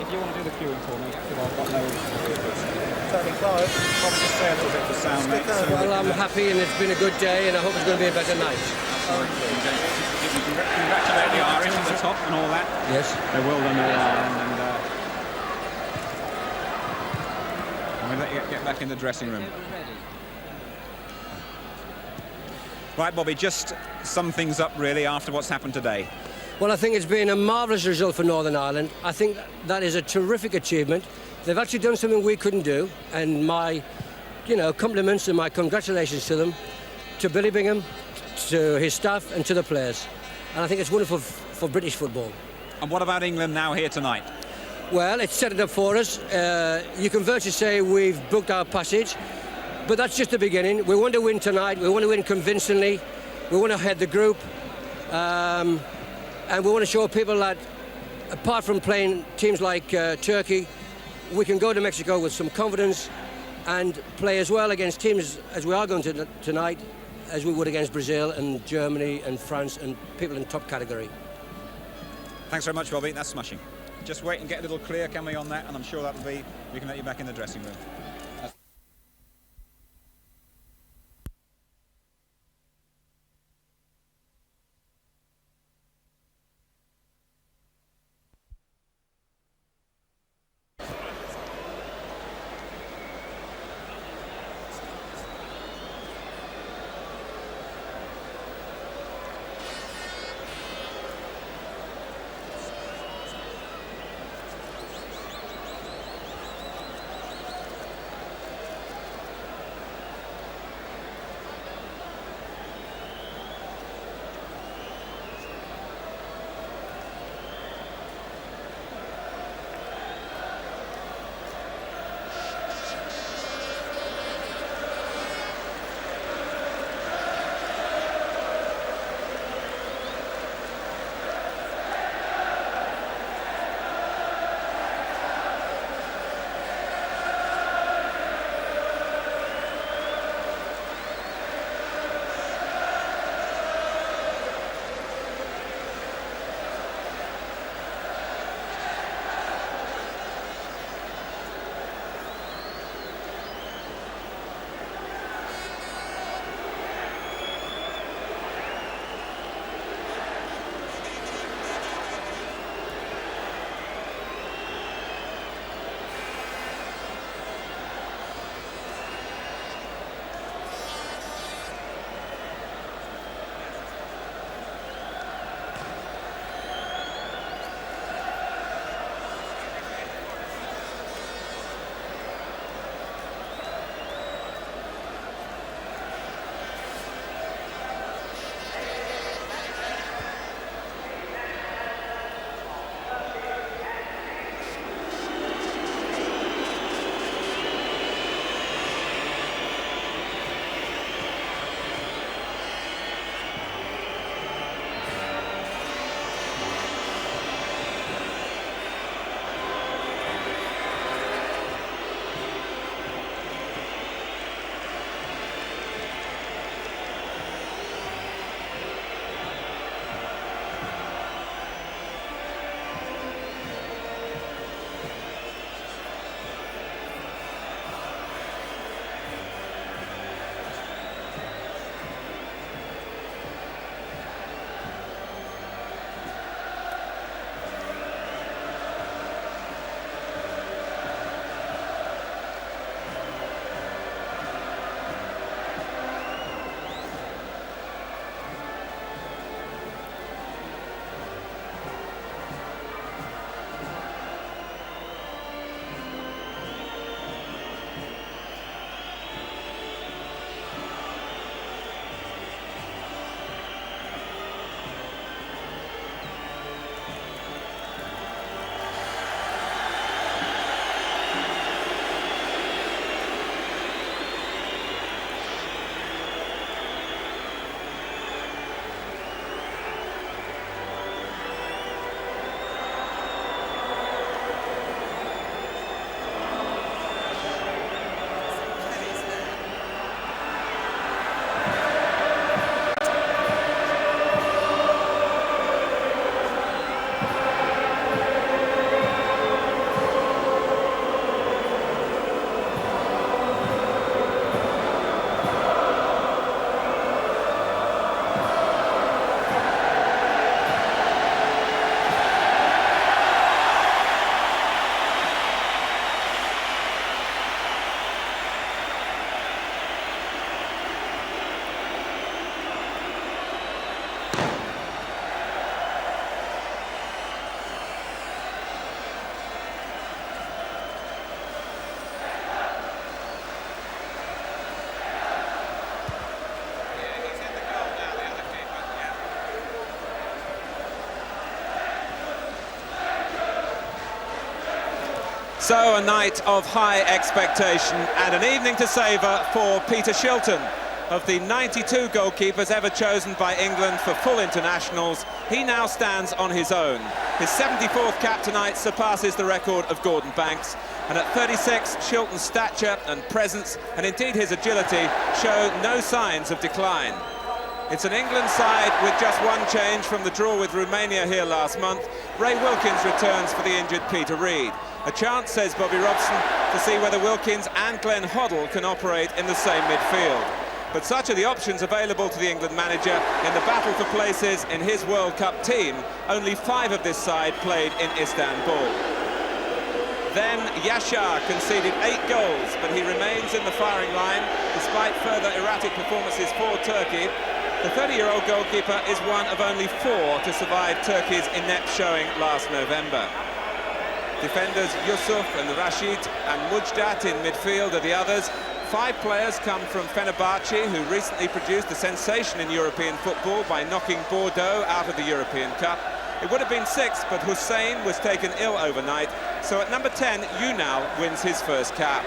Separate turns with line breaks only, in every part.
if you want to do the queuing for me, because I've got no... Turning close. Probably just say a little bit for sound, mate.
Well, I'm happy and it's been a good day and I hope it's going to be a better night.
Congratulate the Irish on the top and all that.
Yes.
They're well done all Ireland, and we'll let you get back in the dressing room. Right, Bobby, just sum things up really after what's happened today.
Well, I think it's been a marvellous result for Northern Ireland. I think that is a terrific achievement. They've actually done something we couldn't do, and my, compliments and my congratulations to them, to Billy Bingham, to his staff and to the players. And I think it's wonderful for British football.
And what about England now here tonight?
Well, it's set it up for us. You can virtually say we've booked our passage, but that's just the beginning. We want to win tonight. We want to win convincingly. We want to head the group. And we want to show people that, apart from playing teams like Turkey, we can go to Mexico with some confidence and play as well against teams as we are going to tonight, as we would against Brazil and Germany and France and people in top category.
Thanks very much, Bobby. That's smashing. Just wait and get a little clear, can we, on that? And I'm sure that'll be, we can let you back in the dressing room.
So a night of high expectation and an evening to savour for Peter Shilton. Of the 92 goalkeepers ever chosen by England for full internationals, he now stands on his own. His 74th cap tonight surpasses the record of Gordon Banks, and at 36, Shilton's stature and presence, and indeed his agility, show no signs of decline. It's an England side with just one change from the draw with Romania here last month. Ray Wilkins returns for the injured Peter Reid. A chance, says Bobby Robson, to see whether Wilkins and Hoddle can operate in the same midfield. But such are the options available to the England manager in the battle for places in his World Cup team. Only 5 of this side played in Istanbul. Then Yashar conceded 8 goals, but he remains in the firing line despite further erratic performances for Turkey. The 30-year-old goalkeeper is one of only 4 to survive Turkey's inept showing last November. Defenders Yusuf and Rashid and Mujdat in midfield are the others. 5 players come from Fenerbahce, who recently produced a sensation in European football by knocking Bordeaux out of the European Cup. It would have been 6, but Hussein was taken ill overnight, so at number 10, Unal wins his first cap.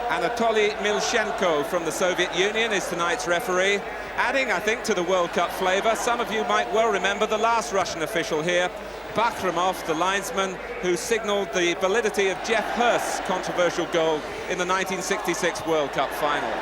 Anatoly Milchenko from the Soviet Union is tonight's referee, adding, I think, to the World Cup flavour. Some of you might well remember the last Russian official here, Bakhramov, the linesman who signalled the validity of Jeff Hurst's controversial goal in the 1966 World Cup final.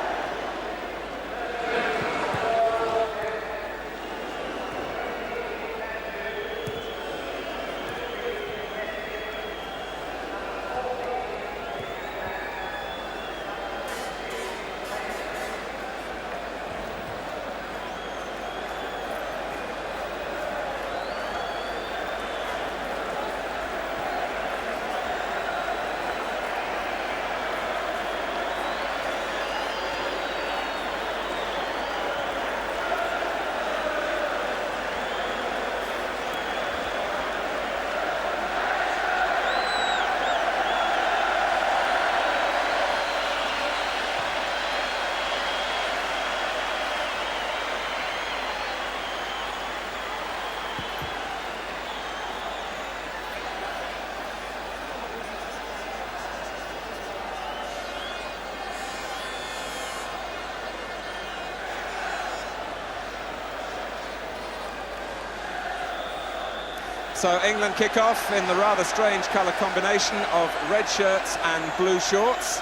So England kick off in the rather strange colour combination of red shirts and blue shorts.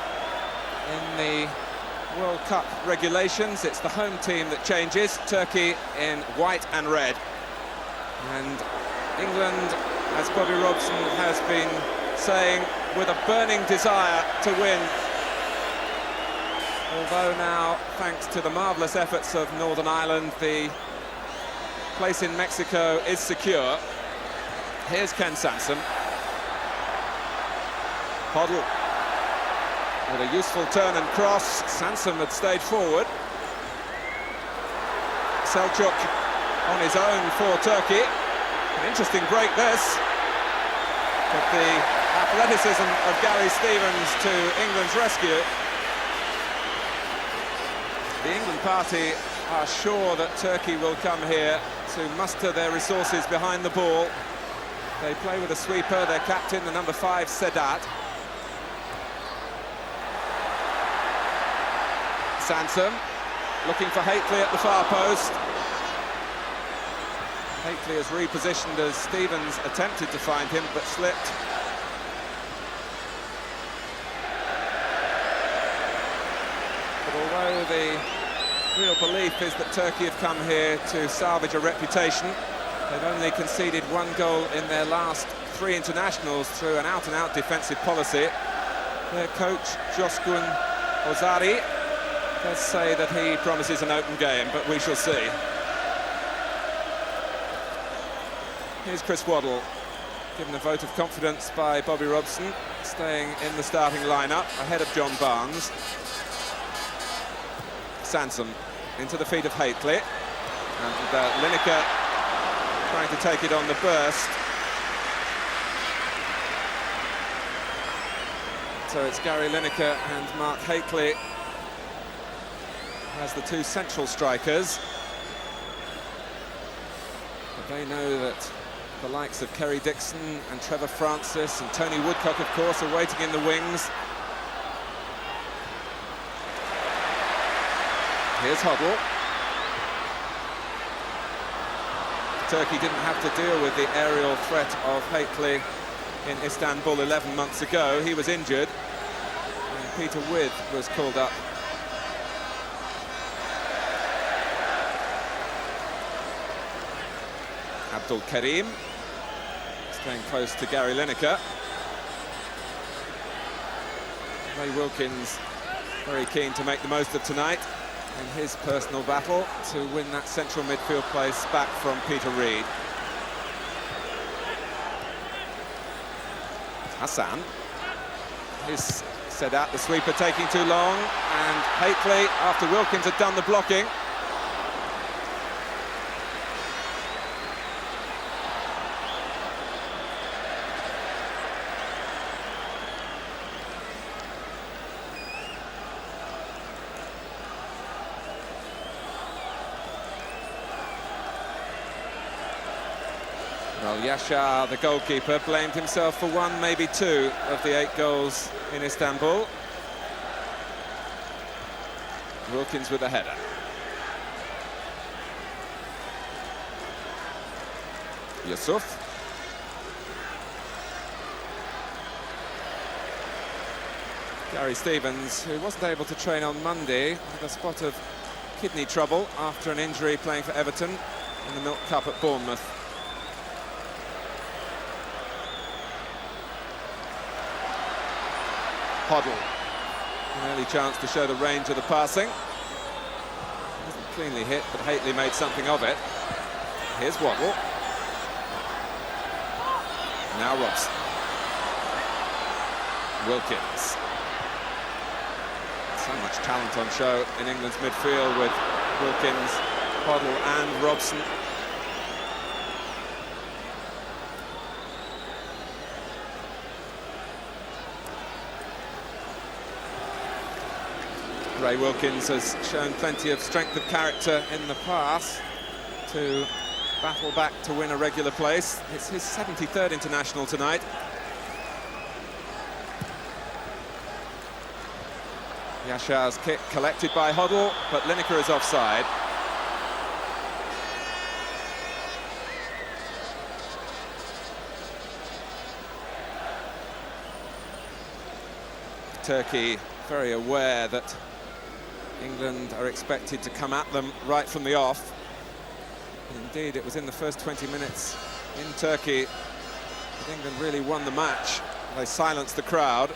In the World Cup regulations, it's the home team that changes. Turkey in white and red. And England, as Bobby Robson has been saying, with a burning desire to win. Although now, thanks to the marvellous efforts of Northern Ireland, the place in Mexico is secure. Here's Ken Sansom. Hoddle with a useful turn and cross. Sansom had stayed forward. Selçuk on his own for Turkey. An interesting break this. But the athleticism of Gary Stevens to England's rescue. The England party are sure that Turkey will come here to muster their resources behind the ball. They play with a sweeper, their captain, the number 5, Sedat. Sansom looking for Hateley at the far post. Hateley is repositioned as Stevens attempted to find him, but slipped. But although the real belief is that Turkey have come here to salvage a reputation, they've only conceded 1 goal in their last 3 internationals through an out-and-out defensive policy. Their coach, Coşkun Ozari, does say that he promises an open game, but we shall see. Here's Chris Waddle, given a vote of confidence by Bobby Robson, staying in the starting lineup ahead of John Barnes. Sansom into the feet of Hateley, and Lineker trying to take it on the burst. So it's Gary Lineker and Mark Hateley as the 2 central strikers. But they know that The likes of Kerry Dixon and Trevor Francis and Tony Woodcock, of course, are waiting in the wings. Here's Hoddle. Turkey didn't have to deal with the aerial threat of Hateley in Istanbul 11 months ago. He was injured, and Peter With was called up. Abdul Karim staying close to Gary Lineker. Ray Wilkins very keen to make the most of tonight in his personal battle to win that central midfield place back from Peter Reid. Hassan. He's set out the sweeper taking too long, and Hateley, after Wilkins had done the blocking, well, Yashar, the goalkeeper, blamed himself for one, maybe two, of the 8 goals in Istanbul. Wilkins with a header. Yusuf. Gary Stevens, who wasn't able to train on Monday, with a spot of kidney trouble after an injury playing for Everton in the Milk Cup at Bournemouth. Hoddle, an early chance to show the range of the passing. Wasn't cleanly hit, but Hateley made something of it. Here's Waddle. Now Robson. Wilkins. So much talent on show in England's midfield with Wilkins, Hoddle and Robson. Ray Wilkins has shown plenty of strength of character in the past to battle back to win a regular place. It's his 73rd international tonight. Yashar's kick collected by Hoddle, but Lineker is offside. Turkey very aware that England are expected to come at them right from the off. And indeed, it was in the first 20 minutes in Turkey that England really won the match. They silenced the crowd.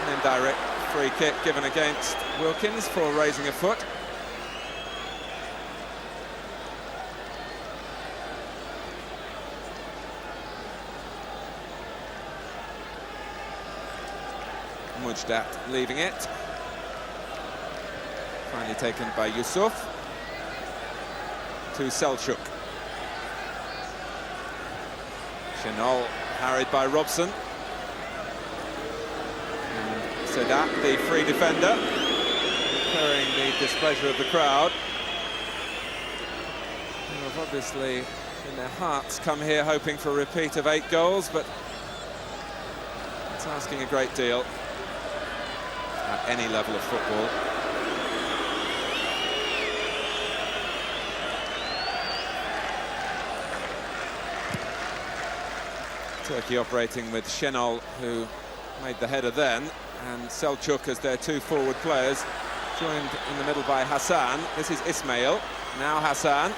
An indirect free kick given against Wilkins for raising a foot. Mujdat leaving it. Finally taken by Yusuf. To Selçuk. Chenol harried by Robson. And Sedat, the free defender, incurring the displeasure of the crowd, who have obviously, in their hearts, come here hoping for a repeat of 8 goals, but it's asking a great deal at any level of football. Turkey operating with Şenol, who made the header then, and Selçuk as their 2 forward players, joined in the middle by Hassan. This is Ismail, now Hassan.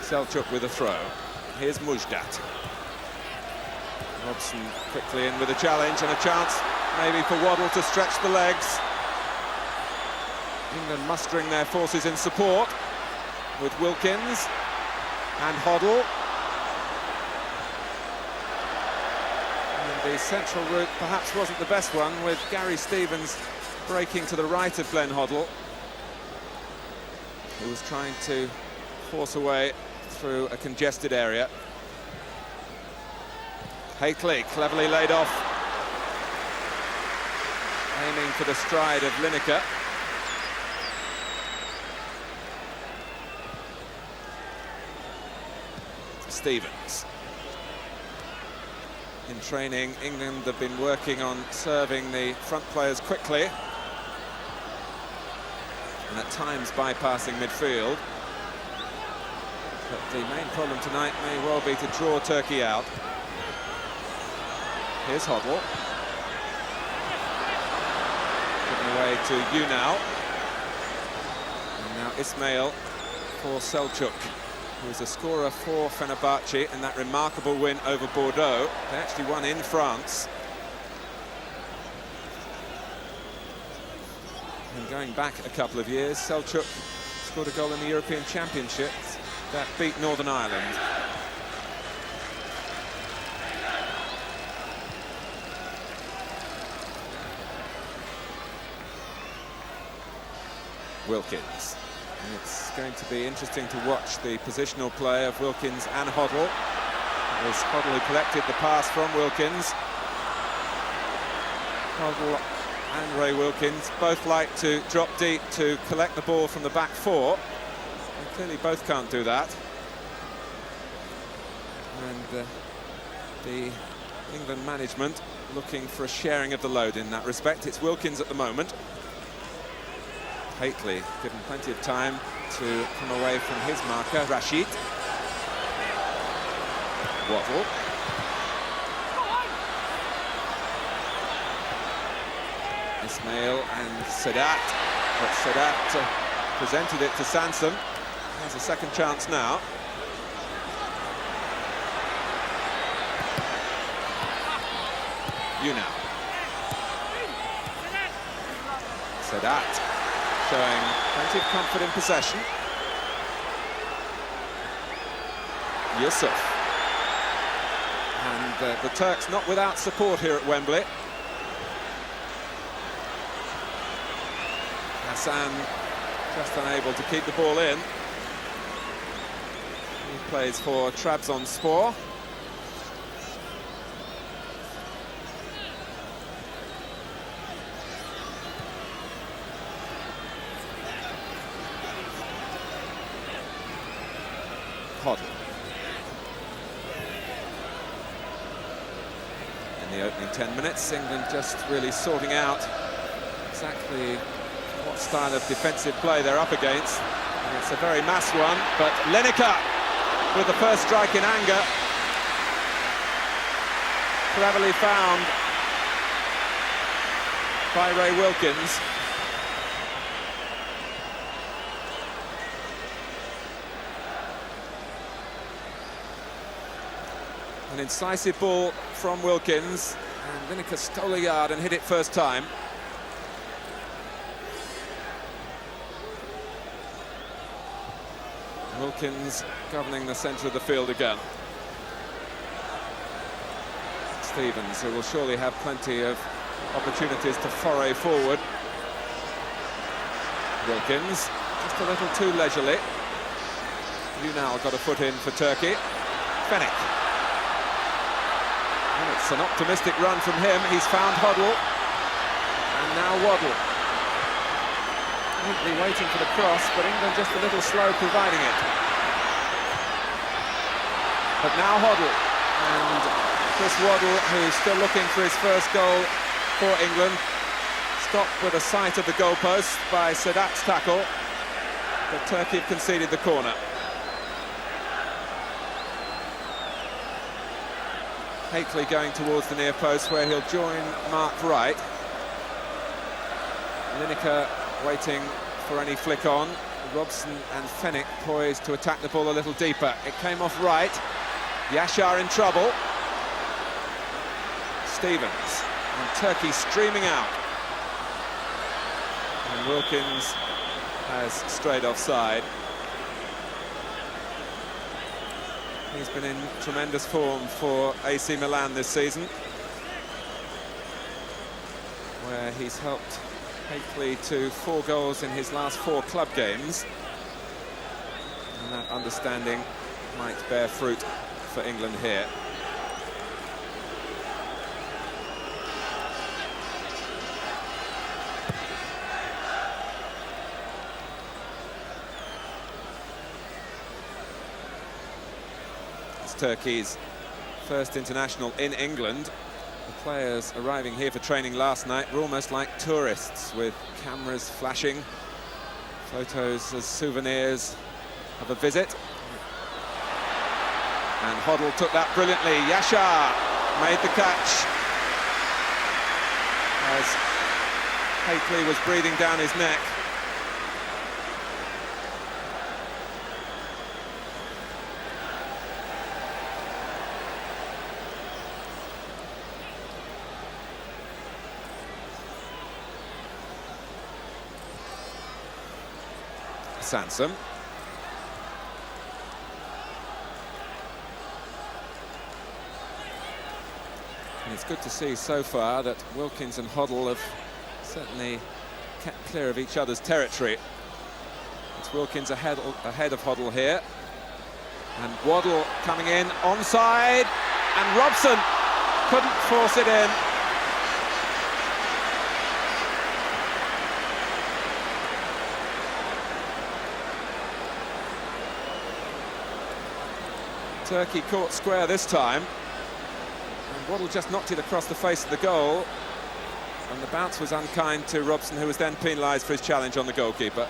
Selçuk with a throw. Here's Mujdat. Robson quickly in with a challenge and a chance maybe for Waddle to stretch the legs. England mustering their forces in support with Wilkins and Hoddle. And the central route perhaps wasn't the best one, with Gary Stevens breaking to the right of Glenn Hoddle, who was trying to force away through a congested area. Hateley cleverly laid off, aiming for the stride of Lineker. Stevens. In training, England have been working on serving the front players quickly and at times bypassing midfield. But the main problem tonight may well be to draw Turkey out. Here's Hoddle. Given away to Unal. And now Ismail for Selçuk, who's a scorer for Fenerbahce in that remarkable win over Bordeaux. They actually won in France. And going back a couple of years, Selçuk scored a goal in the European Championships that beat Northern Ireland. Wilkins. And it's going to be interesting to watch the positional play of Wilkins and Hoddle. It was Hoddle who collected the pass from Wilkins. Hoddle and Ray Wilkins both like to drop deep to collect the ball from the back four. And clearly both can't do that. And the England management looking for a sharing of the load in that respect. It's Wilkins at the moment. Hateley given plenty of time to come away from his marker, Rashid. Waddle. Ismail and Sedat. But Sedat presented it to Sansom. Has a second chance now. Unal. Sedat showing plenty of comfort in possession. Yusuf. And the Turks not without support here at Wembley. Hassan just unable to keep the ball in. He plays for Trabzonspor. Hoddle. In the opening 10 minutes, England just really sorting out exactly what style of defensive play they're up against. And it's a very mass one, but Lineker with the first strike in anger. Cleverly found by Ray Wilkins. An incisive ball from Wilkins, and Lineker stole a yard and hit it first time. Wilkins governing the centre of the field again. Stevens, who will surely have plenty of opportunities to foray forward. Wilkins, just a little too leisurely. Unal got a foot in for Turkey. Fenwick. And it's an optimistic run from him. He's found Hoddle. And now Waddle. Neatly waiting for the cross, but England just a little slow providing it. But now Hoddle. And Chris Waddle, who's still looking for his first goal for England, stopped with a sight of the goalpost by Sedat's tackle. But Turkey have conceded the corner. Hateley going towards the near post where he'll join Mark Wright. Lineker waiting for any flick on. Robson and Fenwick poised to attack the ball a little deeper. It came off Wright. Yashar in trouble. Stevens and Turkey streaming out. And Wilkins has strayed offside. He's been in tremendous form for AC Milan this season, where he's helped Hateley to 4 goals in his last 4 club games. And that understanding might bear fruit for England here. Turkey's first international in England. The players arriving here for training last night were almost like tourists, with cameras flashing, photos as souvenirs of a visit. And Hoddle took that brilliantly. Yashar made the catch as Hateley was breathing down his neck. Sansom. And it's good to see so far that Wilkins and Hoddle have certainly kept clear of each other's territory. It's Wilkins ahead of Hoddle here. And Waddle coming in, onside, and Robson couldn't force it in. Turkey caught square this time, and Waddle just knocked it across the face of the goal, and the bounce was unkind to Robson, who was then penalised for his challenge on the goalkeeper.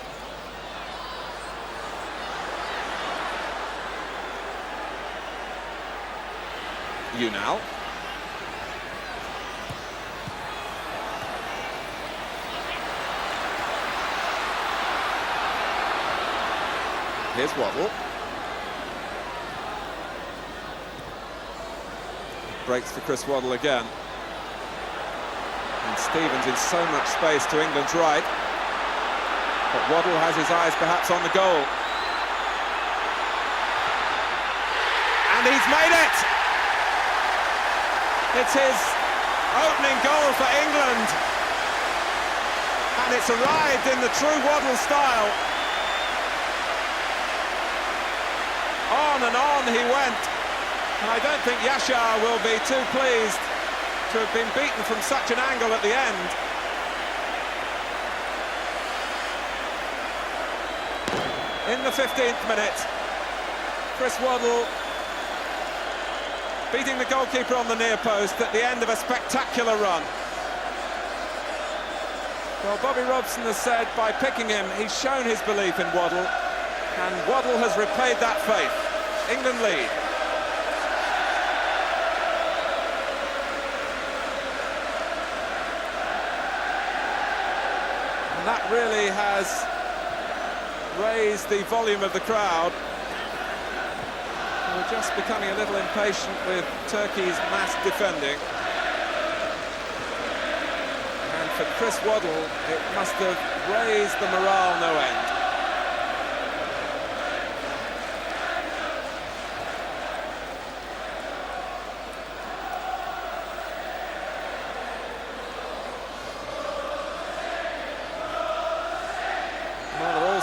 Unal. Here's Waddle. Breaks for Chris Waddle again. And Stevens in so much space to England's right. But Waddle has his eyes perhaps on the goal. And he's made it! It's his opening goal for England. And it's arrived in the true Waddle style. On and on he went. And I don't think Yashar will be too pleased to have been beaten from such an angle at the end. In the 15th minute, Chris Waddle beating the goalkeeper on the near post at the end of a spectacular run. Well, Bobby Robson has said by picking him, he's shown his belief in Waddle, and Waddle has repaid that faith. England lead. That really has raised the volume of the crowd. We're just becoming a little impatient with Turkey's mass defending. And for Chris Waddle, it must have raised the morale no end.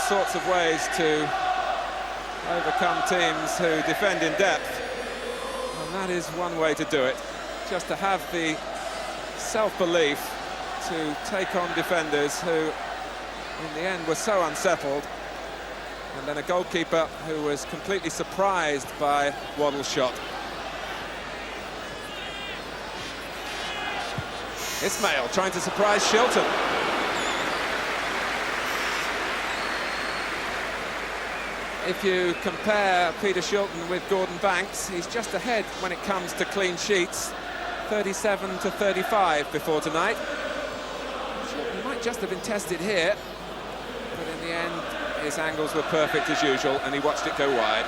Sorts of ways to overcome teams who defend in depth, and that is one way to do it, just to have the self-belief to take on defenders who in the end were so unsettled, and then a goalkeeper who was completely surprised by Waddle's shot. Ismail trying to surprise Shilton. If you compare Peter Shilton with Gordon Banks, he's just ahead when it comes to clean sheets, 37 to 35 before tonight. Shilton might just have been tested here, but in the end his angles were perfect as usual, and he watched it go wide.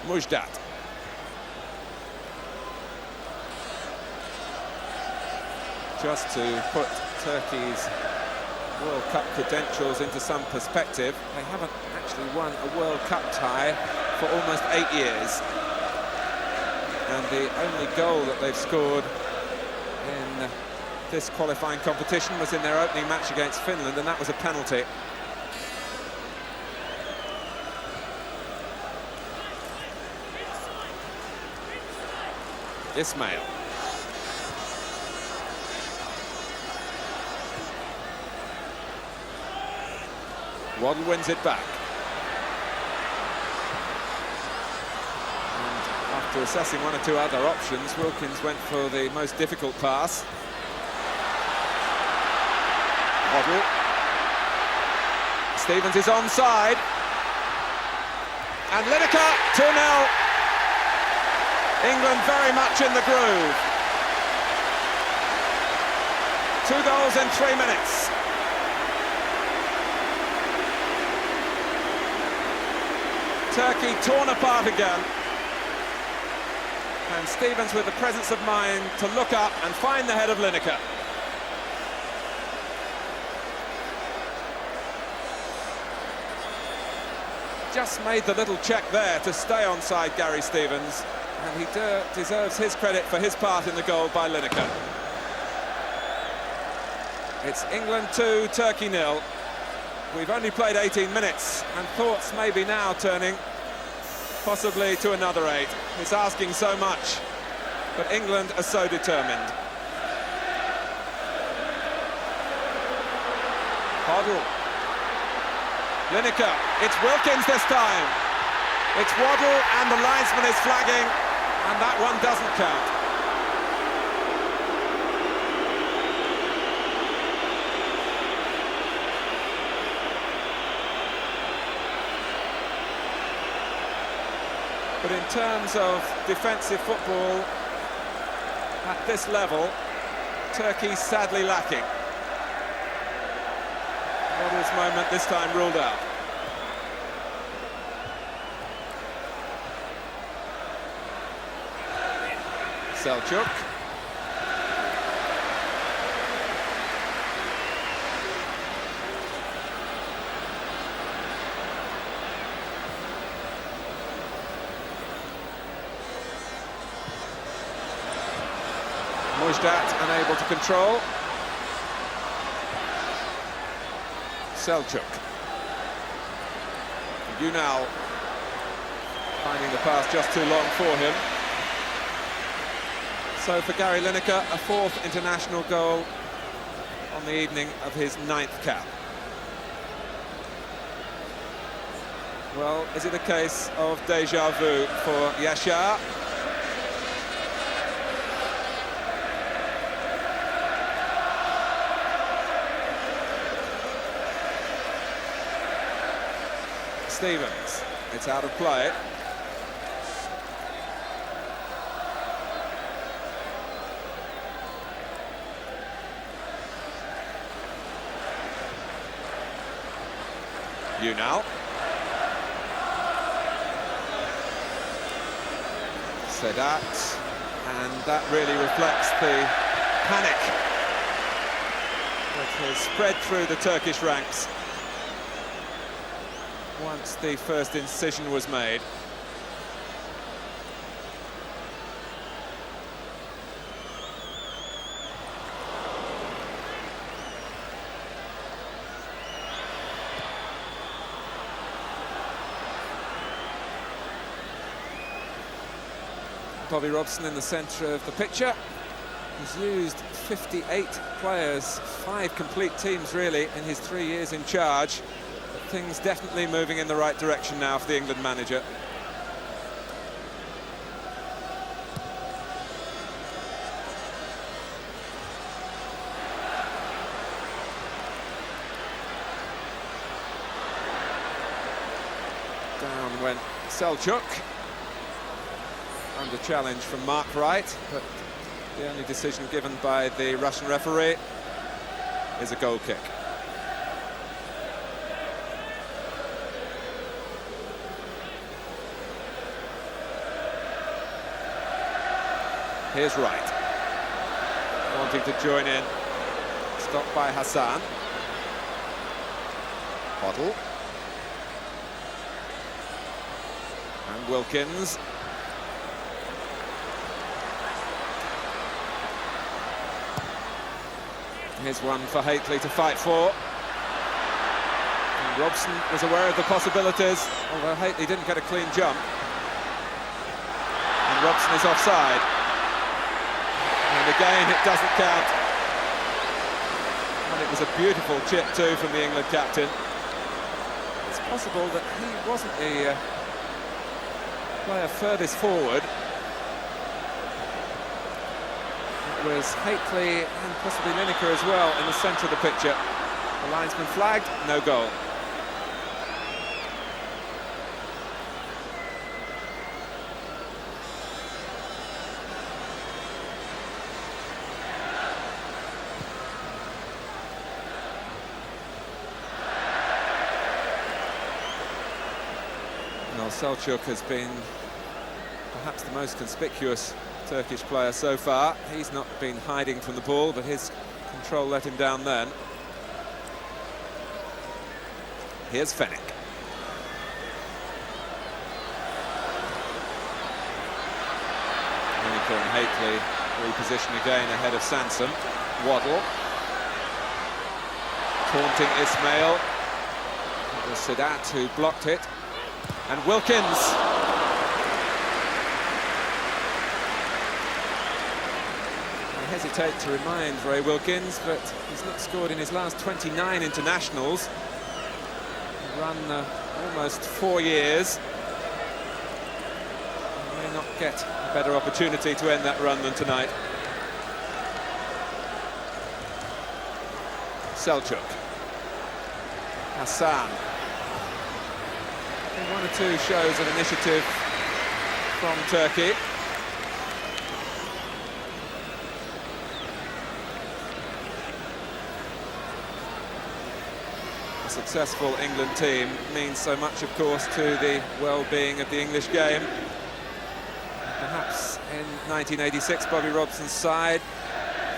Mujdat. Just to put Turkey's World Cup credentials into some perspective, they haven't actually won a World Cup tie for almost 8 years. And the only goal that they've scored in this qualifying competition was in their opening match against Finland, and that was a penalty. Ismail. Waddle wins it back. And after assessing one or two other options, Wilkins went for the most difficult pass. Hoddle. Stevens is onside. And Lineker, 2-0. England very much in the groove. 2 goals in 3 minutes. Turkey torn apart again. And Stevens with the presence of mind to look up and find the head of Lineker. Just made the little check there to stay onside Gary Stevens, and he deserves his credit for his part in the goal by Lineker. It's England 2, Turkey 0. We've only played 18 minutes, and thoughts may be now turning possibly to another 8. It's asking so much, but England are so determined. Hoddle. Lineker, it's Wilkins this time. It's Waddle, and the linesman is flagging, and that one doesn't count. But in terms of defensive football at this level, Turkey sadly lacking. Waddle's moment this time ruled out. Selçuk. Mujdat unable to control. Selçuk. Ünal finding the pass just too long for him. So for Gary Lineker, a 4th international goal on the evening of his 9th cap. Well, is it a case of déjà vu for Yaşar? Stevens, it's out of play. Ünal. Sedat, and that really reflects the panic that has spread through the Turkish ranks once the first incision was made. Bobby Robson in the centre of the picture. He's used 58 players, 5 complete teams really, in his 3 years in charge. But things definitely moving in the right direction now for the England manager. Down went Selçuk. Under challenge from Mark Wright, but the only decision given by the Russian referee is a goal kick. Here's Wright, wanting to join in, stopped by Hassan. Hoddle. And Wilkins. Here's one for Hateley to fight for. And Robson was aware of the possibilities, although Hateley didn't get a clean jump. And Robson is offside. And again, it doesn't count. And it was a beautiful chip too from the England captain. It's possible that he wasn't the player furthest forward. It was Hateley and possibly Lineker as well in the centre of the picture. The linesman flagged, no goal. Selçuk has been perhaps the most conspicuous Turkish player so far. He's not been hiding from the ball, but his control let him down then. Here's Fenwick. Lineker and Hateley reposition again ahead of Sansom. Waddle. Taunting Ismail. It was Sadat who blocked it. And Wilkins. I hesitate to remind Ray Wilkins, but he's not scored in his last 29 internationals. Run almost 4 years. He may not get a better opportunity to end that run than tonight. Selçuk. Hassan. One or two shows of initiative from Turkey. A successful England team means so much, of course, to the well-being of the English game. Perhaps in 1986, Bobby Robson's side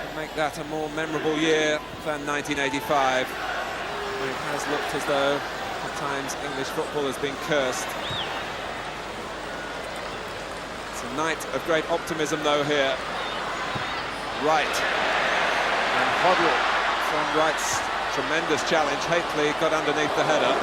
can make that a more memorable year than 1985. It has looked as though at times English football has been cursed. It's a night of great optimism though here. Wright and Hoddle from Wright's tremendous challenge. Hateley got underneath the header.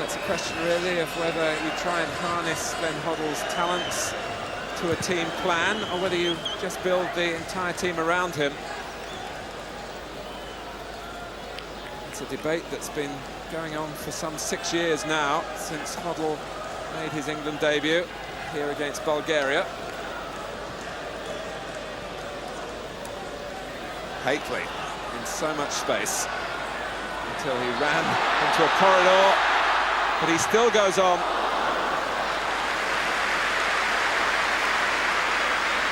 It's a question really of whether you try and harness Glenn Hoddle's talents to a team plan or whether you just build the entire team around him. It's a debate that's been going on for some 6 years now, since Hoddle made his England debut here against Bulgaria. Hateley in so much space until he ran into a corridor. But he still goes on.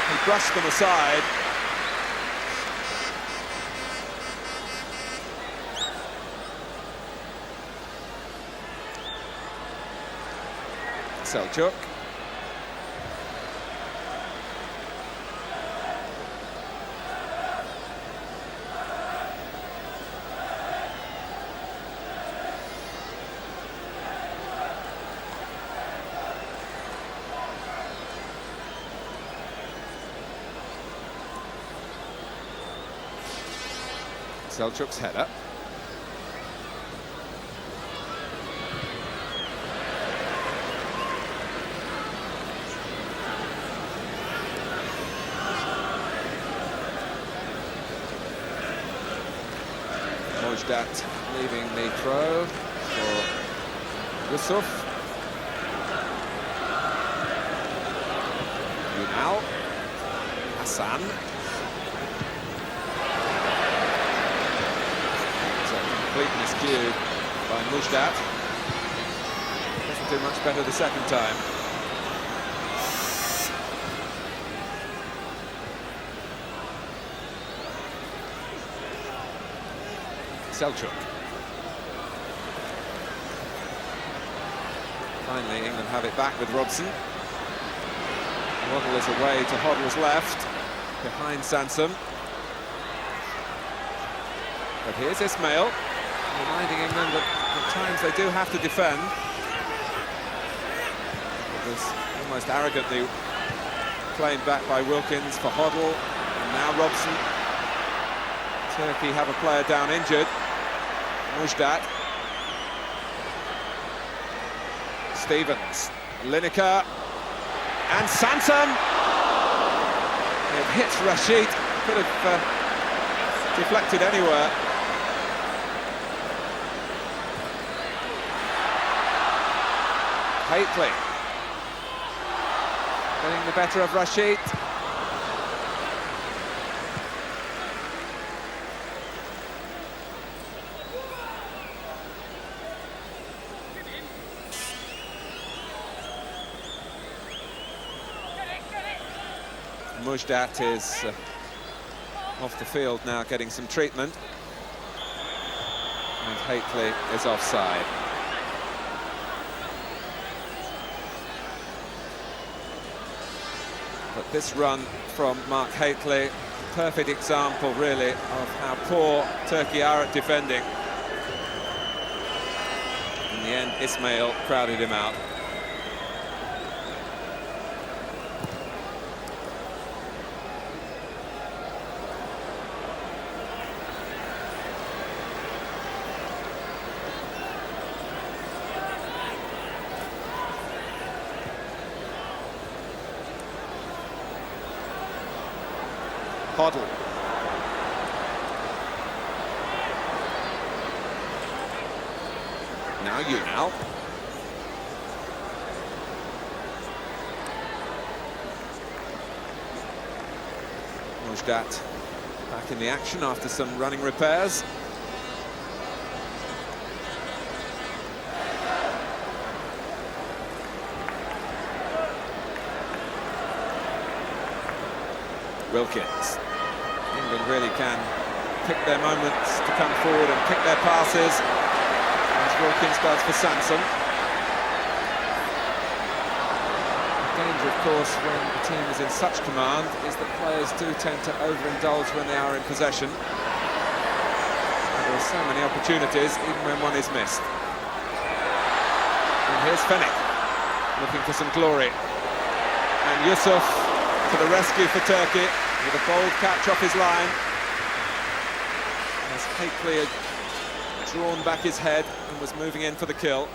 He brushed them aside. Selçuk. Selçuk's header. Mojdat leaving the throw for Yusuf. Yunal. Hassan. Complete miscue by Mojdat. Doesn't do much better the second time. Selçuk. Finally, England have it back with Robson. Waddle is away to Hoddle's left, behind Sansom. But here's Ismail, reminding England that at times they do have to defend. It was almost arrogantly claimed back by Wilkins for Hoddle, and now Robson to Turkey have a player down injured. Mujdat. Stevens. Lineker. And Sansom. It hits Rashid. Could have deflected anywhere. Hateley. Getting the better of Rashid. Mujdat is off the field now, getting some treatment. And Hateley is offside. But this run from Mark Hateley, perfect example really of how poor Turkey are at defending. In the end, Ismail crowded him out. Hoddle. Now Mujdat back in the action after some running repairs. Wilkins. England really can pick their moments to come forward and pick their passes, as Wilkins does for Sansom. The danger, of course, when the team is in such command is that players do tend to overindulge when they are in possession. There are so many opportunities, even when one is missed. And here's Fenwick, looking for some glory. And Yusuf to the rescue for Turkey, with a bold catch off his line. As Hateley had drawn back his head and was moving in for the kill.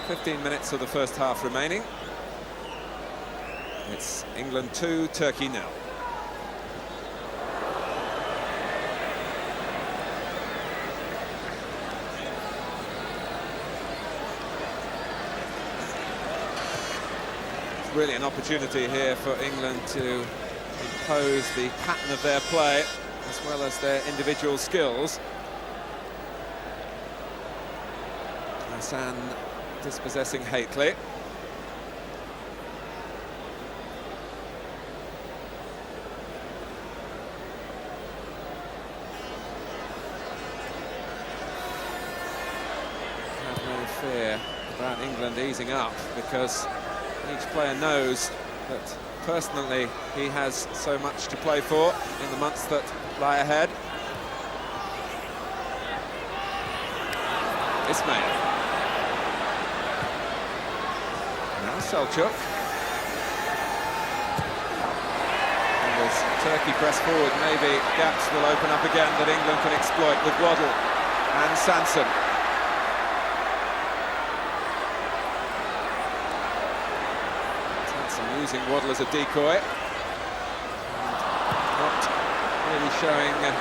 "15 minutes of the first half remaining. It's England 2, Turkey 0. Really an opportunity here for England to impose the pattern of their play as well as their individual skills. Hassan dispossessing Hateley. Have no fear about England easing up, because each player knows that personally he has so much to play for in the months that lie ahead. Ismail. Now Selçuk. And as Turkey press forward, maybe gaps will open up again that England can exploit with Waddle and Sansom. Using Waddle as a decoy, and not really showing the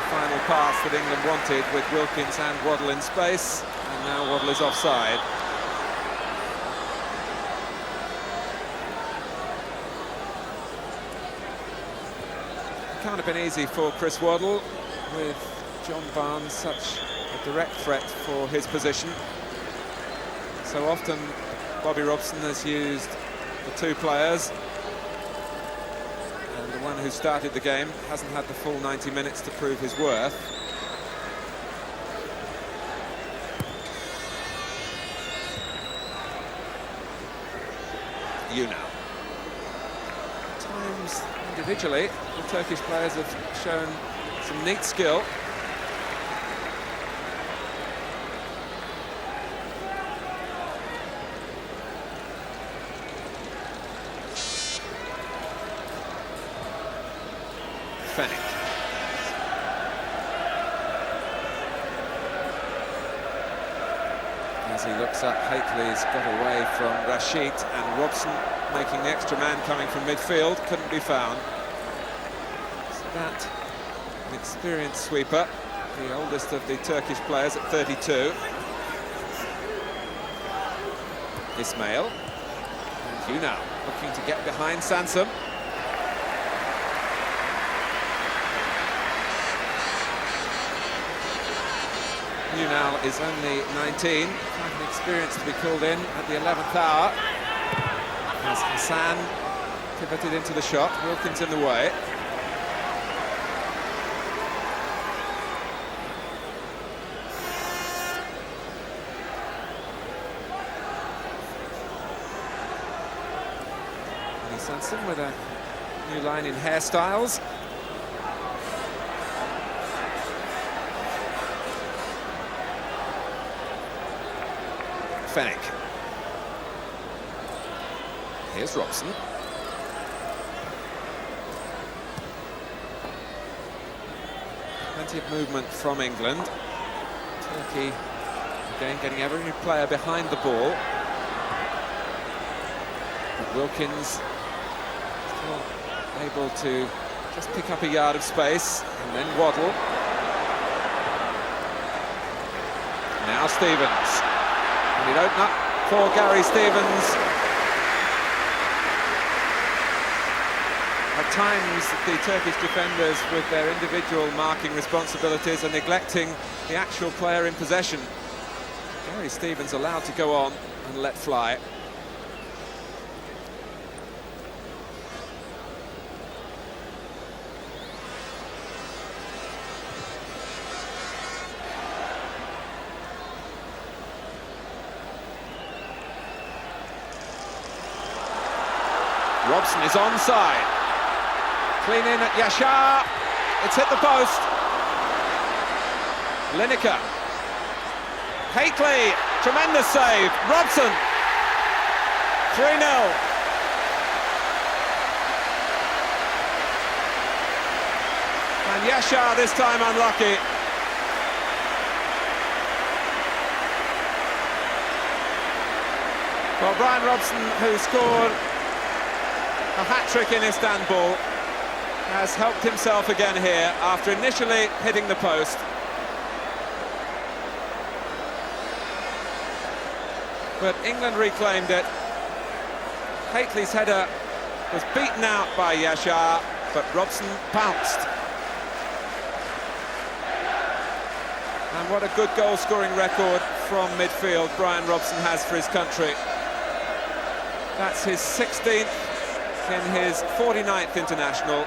final pass that England wanted, with Wilkins and Waddle in space, and now Waddle is offside. It can't have been easy for Chris Waddle, with John Barnes such a direct threat for his position. So often Bobby Robson has used the two players, and the one who started the game hasn't had the full 90 minutes to prove his worth. Now. At times, individually, the Turkish players have shown some neat skill. Fenwick. As he looks up, Hateley's got away from Rashid, and Robson making the extra man coming from midfield, couldn't be found. So that, an experienced sweeper, the oldest of the Turkish players at 32. Ismail, and Unal looking to get behind Sansom. Unal is only 19, quite an experience to be called in at the 11th hour. As Hassan pivoted into the shot, Wilkins in the way. Sansom with a new line in hairstyles. Fenwick. Here's Robson. Plenty of movement from England. Turkey again getting every player behind the ball. But Wilkins still able to just pick up a yard of space, and then Waddle. Now Stevens. And he'd open up for Gary Stevens. At times, the Turkish defenders, with their individual marking responsibilities, are neglecting the actual player in possession. Gary Stevens allowed to go on and let fly. Robson is onside. Clean in at Yashar. It's hit the post. Lineker. Hateley. Tremendous save. Robson. 3-0. And Yashar this time unlucky. Well, Brian Robson, who scored a hat-trick in Istanbul, has helped himself again here after initially hitting the post. But England reclaimed it. Hateley's header was beaten out by Yashar, but Robson pounced. And what a good goal-scoring record from midfield Brian Robson has for his country. That's his 16th in his 49th international.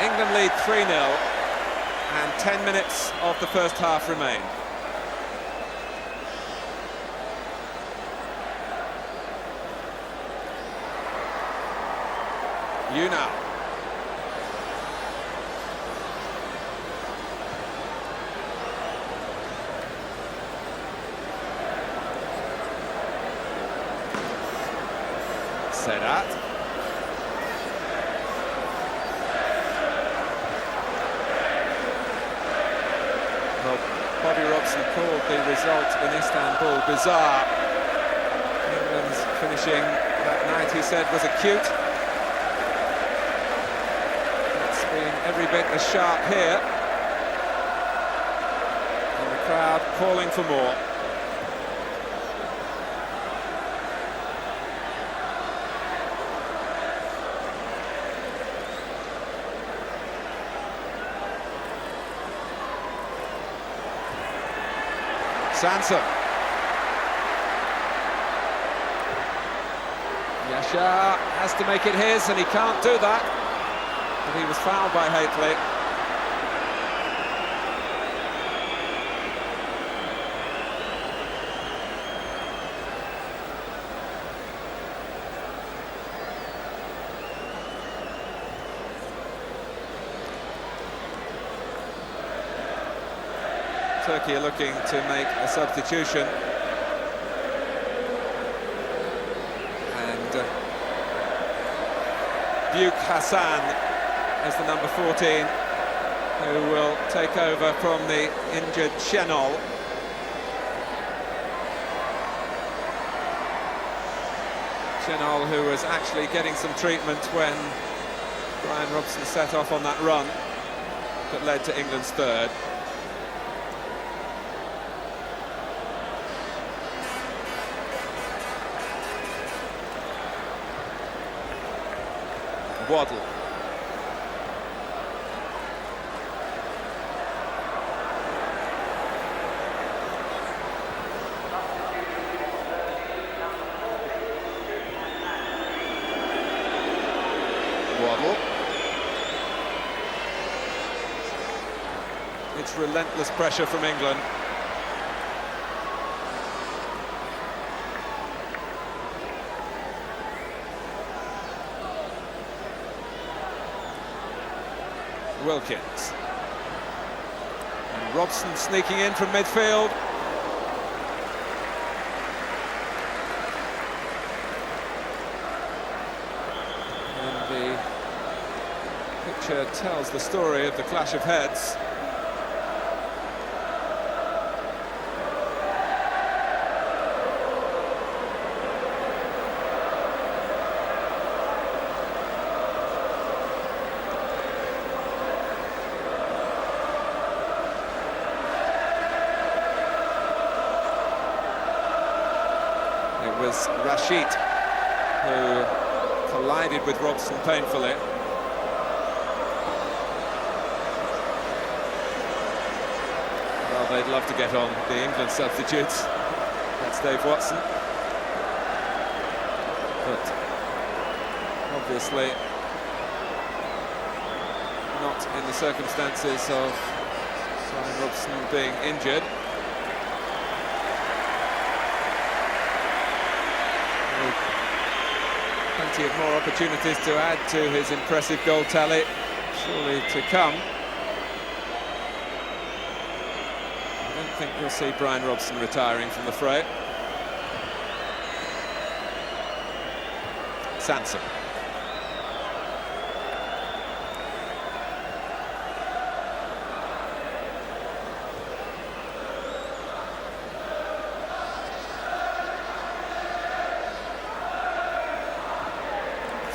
England lead 3-0, and 10 minutes of the first half remain. Unal. Sedat. Well, Bobby Robson called the result in Istanbul bizarre. England's finishing that night, he said, was acute. It's been every bit as sharp here. And the crowd calling for more. Sansom. Yashar has to make it his, and he can't do that. But he was fouled by Hateley. Turkey are looking to make a substitution. And Büyük Hasan is the number 14, who will take over from the injured Chenol. Chenol, who was actually getting some treatment when Brian Robson set off on that run that led to England's third. Waddle. Waddle. It's relentless pressure from England. Wilkins. And Robson sneaking in from midfield. And the picture tells the story of the clash of heads. It was Rashid who collided with Robson painfully. Well, they'd love to get on the England substitutes. That's Dave Watson. But obviously not in the circumstances of Brian Robson being injured. Plenty of more opportunities to add to his impressive goal tally, surely to come. I don't think we'll see Brian Robson retiring from the fray. Sansom.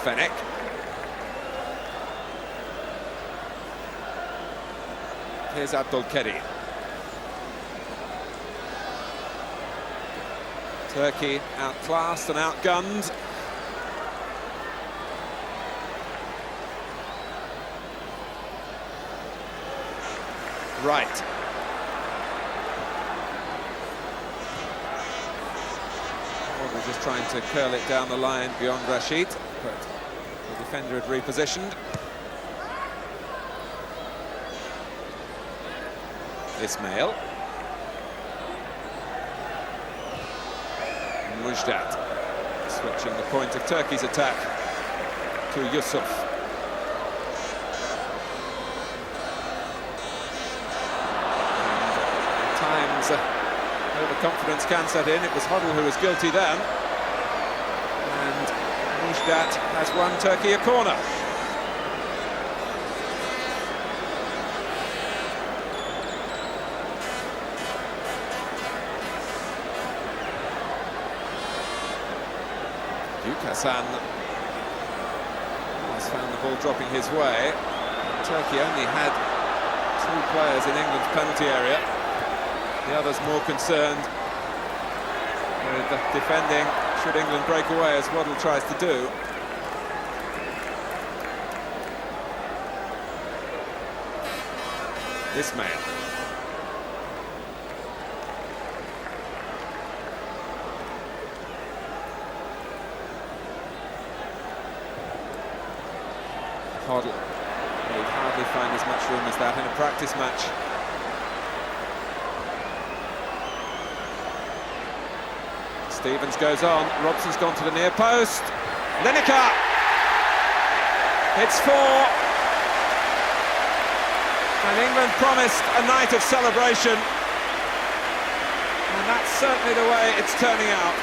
Fenwick. Here's Abdul-Kadir. Turkey outclassed and outgunned. Wright. Well, we're just trying to curl it down the line beyond Rashid, but the defender had repositioned. Ismail. Mujdat switching the point of Turkey's attack to Yusuf. And at times overconfidence can set in. It was Hoddle who was guilty then. And Mujdat has won Turkey a corner. Hassan has found the ball dropping his way. Turkey only had 2 players in England's penalty area. The others more concerned with the defending should England break away, as Waddle tries to do. Ismail. Hoddle. He'd hardly find as much room as that in a practice match. Stevens goes on. Robson's gone to the near post. Lineker! It's 4. And England promised a night of celebration. And that's certainly the way it's turning out.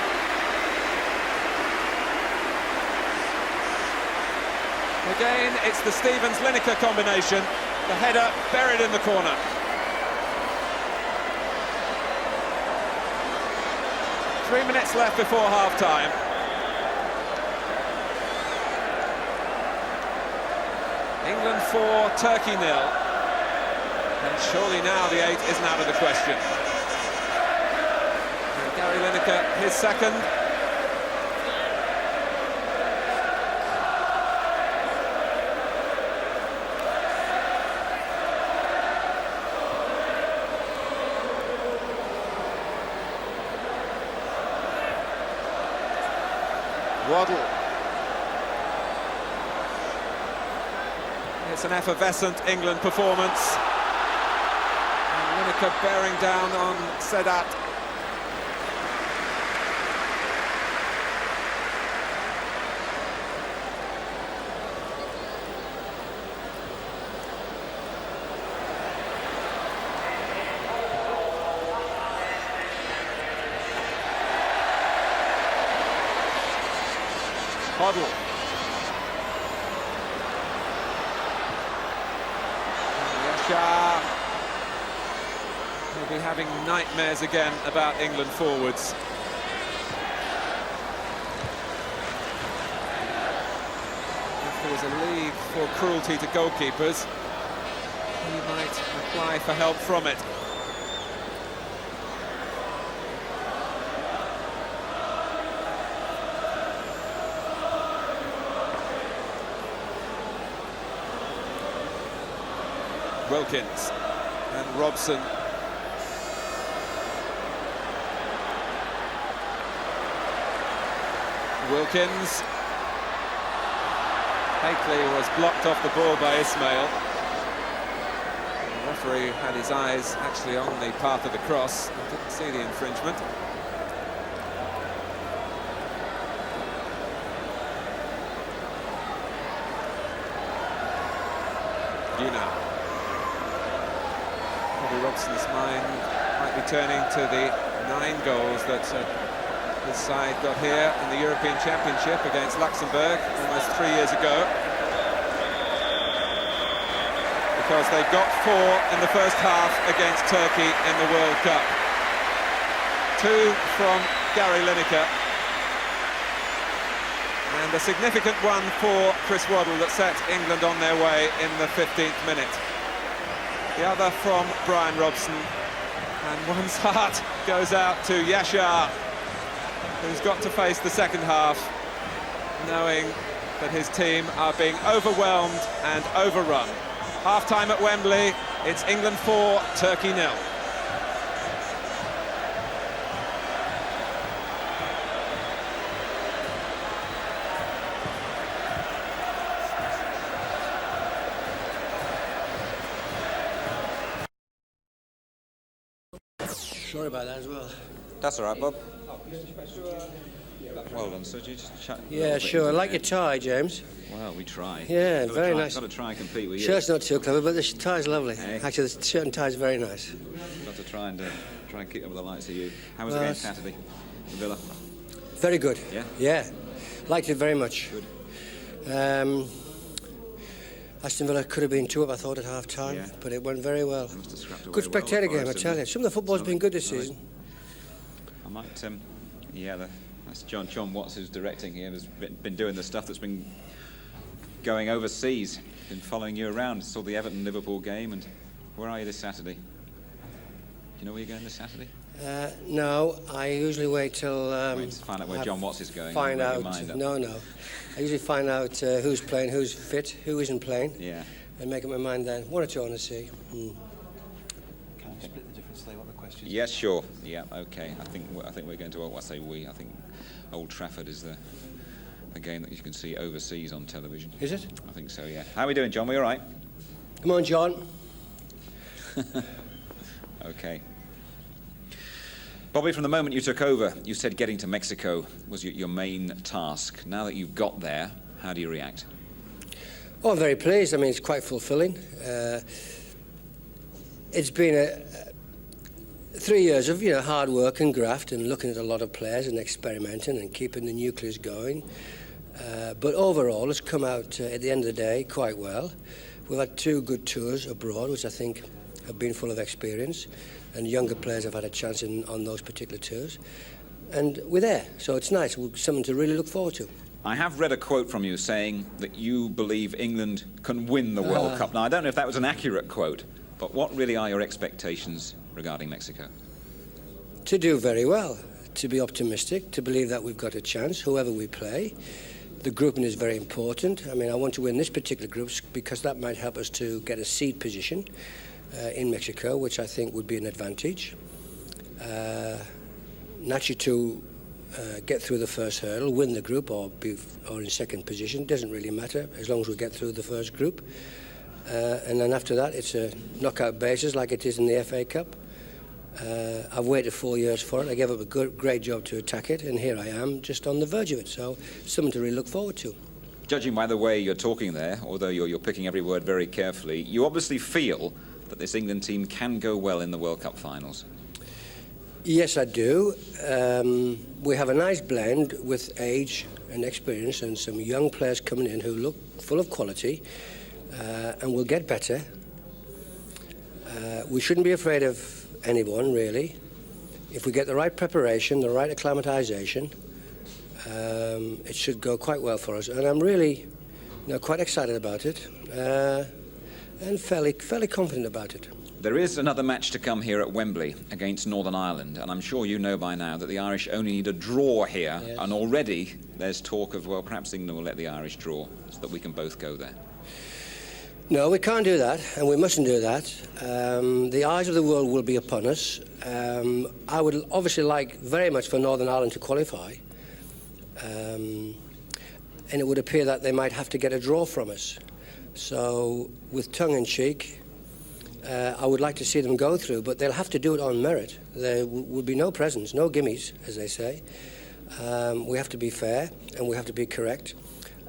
Again, it's the Stevens-Lineker combination. The header buried in the corner. Three minutes left before half-time. England 4, Turkey 0. And surely now the 8 isn't out of the question. And Gary Lineker, his second. Waddle. It's an effervescent England performance. And Lineker bearing down on Sedat. Hoddle. Yasha will be having nightmares again about England forwards. If there was a league for cruelty to goalkeepers, he might apply for help from it. Wilkins and Robson. Wilkins. Hateley was blocked off the ball by Ismail. The referee had his eyes actually on the path of the cross. He didn't see the infringement. Bobby Robson's mind might be turning to the 9 goals that his side got here in the European Championship against Luxembourg almost 3 years ago. Because they got 4 in the first half against Turkey in the World Cup. 2 from Gary Lineker. And a significant one for Chris Waddle that set England on their way in the 15th minute. The other from Brian Robson, and one's heart goes out to Yasha, who's got to face the second half, knowing that his team are being overwhelmed and overrun. Half-time at Wembley, it's England 4, Turkey 0.
Sorry about that as well.
That's all right, Bob. Well done. So you just chat.
Yeah, sure. I like your tie, James.
Well, we try.
Yeah, very nice.
Got to try and compete with you.
Shirt's not too clever, but the tie's lovely.
Hey.
Actually, the shirt and tie's very nice.
Got to try and keep up with the likes of you. How was the game Saturday? The Villa.
Very good.
Yeah.
Yeah, liked it very much.
Good.
Aston Villa could have been 2 up, I thought, at half-time,
Yeah.
but it went very well.
Must have scrapped away
Good spectator
well
game, I tell you. Some of the football's been good this season.
I might, that's John Watts who's directing here. Has been doing the stuff that's been going overseas. Been following you around. Saw the Everton-Liverpool game, and where are you this Saturday? Do you know where you're going this Saturday?
No, I usually wait till...
Wait to find out where John Watts is going.
Find out.
Your mind up.
No. I usually find out who's playing, who's fit, who isn't playing.
Yeah.
And make up my mind then. 1 or 2 I want to see.
Can you split the difference? Say what the question is.
Yes, sure. Yeah, okay. I think we're going to. I say we. I think Old Trafford is the game that you can see overseas on television.
Is it?
I think so. Yeah. How are we doing, John? We all right?
Come on, John.
Okay. Bobby, from the moment you took over, you said getting to Mexico was your main task. Now that you've got there, how do you react?
Oh, I'm very pleased. I mean, it's quite fulfilling. It's been 3 years of hard work and graft and looking at a lot of players and experimenting and keeping the nucleus going. But overall, it's come out at the end of the day quite well. We've had 2 good tours abroad, which I think have been full of experience, and younger players have had a chance on those particular tours. And we're there, so it's nice. Something to really look forward to.
I have read a quote from you saying that you believe England can win the World Cup. Now, I don't know if that was an accurate quote, but what really are your expectations regarding Mexico?
To do very well, to be optimistic, to believe that we've got a chance, whoever we play. The grouping is very important. I mean, I want to win this particular group because that might help us to get a seed position in Mexico, which I think would be an advantage. Naturally, to get through the first hurdle, win the group, or in second position, doesn't really matter as long as we get through the first group. And then after that, it's a knockout basis like it is in the FA Cup. I've waited 4 years for it. I gave up a great job to attack it, and here I am, just on the verge of it. So, something to really look forward to.
Judging by the way you're talking there, although you're picking every word very carefully, you obviously feel that this England team can go well in the World Cup finals.
Yes, I do. We have a nice blend with age and experience and some young players coming in who look full of quality and will get better. We shouldn't be afraid of anyone, really. If we get the right preparation, the right acclimatisation, it should go quite well for us. And I'm really quite excited about it and fairly confident about it.
There is another match to come here at Wembley against Northern Ireland, and I'm sure you know by now that the Irish only need a draw here,
yes.
And already there's talk of, well, perhaps England will let the Irish draw so that we can both go there.
No, we can't do that, and we mustn't do that. The eyes of the world will be upon us. I would obviously like very much for Northern Ireland to qualify, and it would appear that they might have to get a draw from us. So, with tongue-in-cheek, I would like to see them go through, but they'll have to do it on merit. There will be no presents, no gimmies, as they say. We have to be fair, and we have to be correct.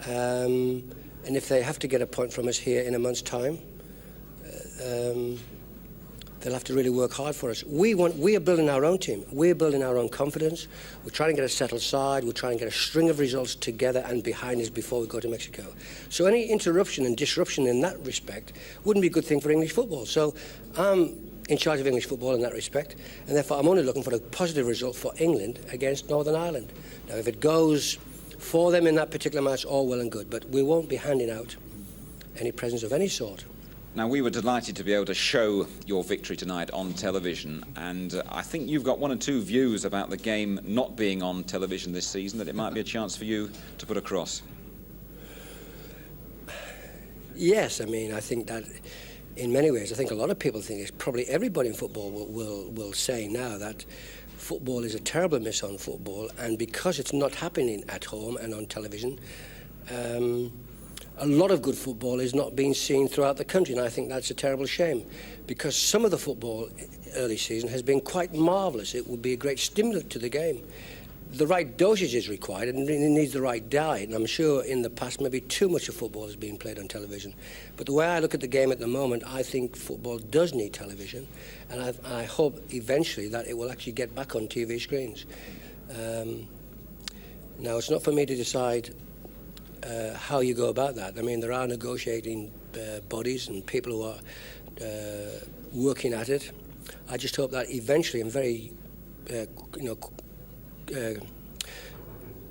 And if they have to get a point from us here in a month's time, they'll have to really work hard for us. We are building our own team. We're building our own confidence. We're trying to get a settled side. We're trying to get a string of results together and behind us before we go to Mexico. So any interruption and disruption in that respect wouldn't be a good thing for English football. So I'm in charge of English football in that respect, and therefore I'm only looking for a positive result for England against Northern Ireland. Now, if it goes for them in that particular match, all well and good, but we won't be handing out any presents of any sort.
Now, we were delighted to be able to show your victory tonight on television, and I think you've got 1 or 2 views about the game not being on television this season that it might be a chance for you to put across. Yes,
I mean, I think that in many ways, I think a lot of people think, it's probably everybody in football will say now that football is a terrible miss on football, and because it's not happening at home and on television, a lot of good football is not being seen throughout the country, and I think that's a terrible shame, because some of the football early season has been quite marvellous. It would be a great stimulant to the game. The right dosage is required, and it needs the right diet, and I'm sure in the past maybe too much of football is being played on television. But the way I look at the game at the moment, I think football does need television, and I hope eventually that it will actually get back on TV screens. Now, it's not for me to decide how you go about that. I mean, there are negotiating bodies and people who are working at it. I just hope that eventually and very,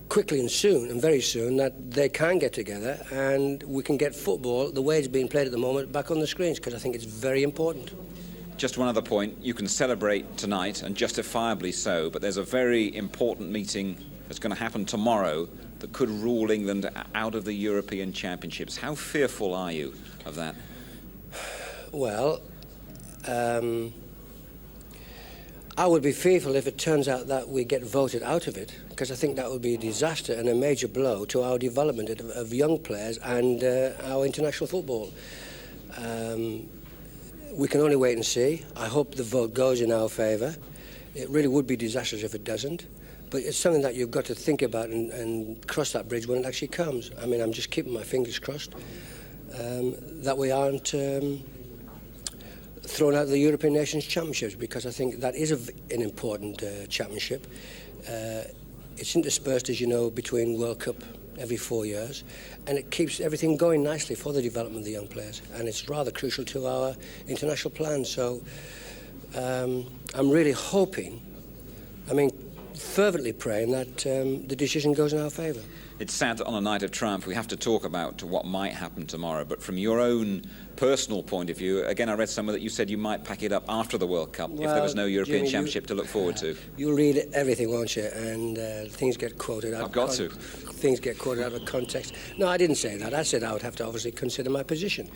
quickly and soon, and very soon, that they can get together and we can get football, the way it's being played at the moment, back on the screens, because I think it's very important.
Just one other point. You can celebrate tonight, and justifiably so, but there's a very important meeting that's going to happen tomorrow that could rule England out of the European Championships. How fearful are you of that?
Well, I would be fearful if it turns out that we get voted out of it, because I think that would be a disaster and a major blow to our development of young players and our international football. We can only wait and see. I hope the vote goes in our favour. It really would be disastrous if it doesn't. But it's something that you've got to think about and cross that bridge when it actually comes. I mean, I'm just keeping my fingers crossed that we aren't thrown out of the European Nations Championships, because I think that is an important championship. It's interspersed, as you know, between World Cup every 4 years, and it keeps everything going nicely for the development of the young players, and it's rather crucial to our international plans. So I'm really hoping, fervently praying that the decision goes in our favour.
It's sad that on a night of triumph we have to talk about what might happen tomorrow, but from your own personal point of view, again, I read somewhere that you said you might pack it up after the World Cup if there was no European
Jimmy,
Championship to look forward to.
You'll read everything, won't you? And things get quoted out.
I've got to.
Things get quoted out of context. No, I didn't say that. I said I would have to obviously consider my position.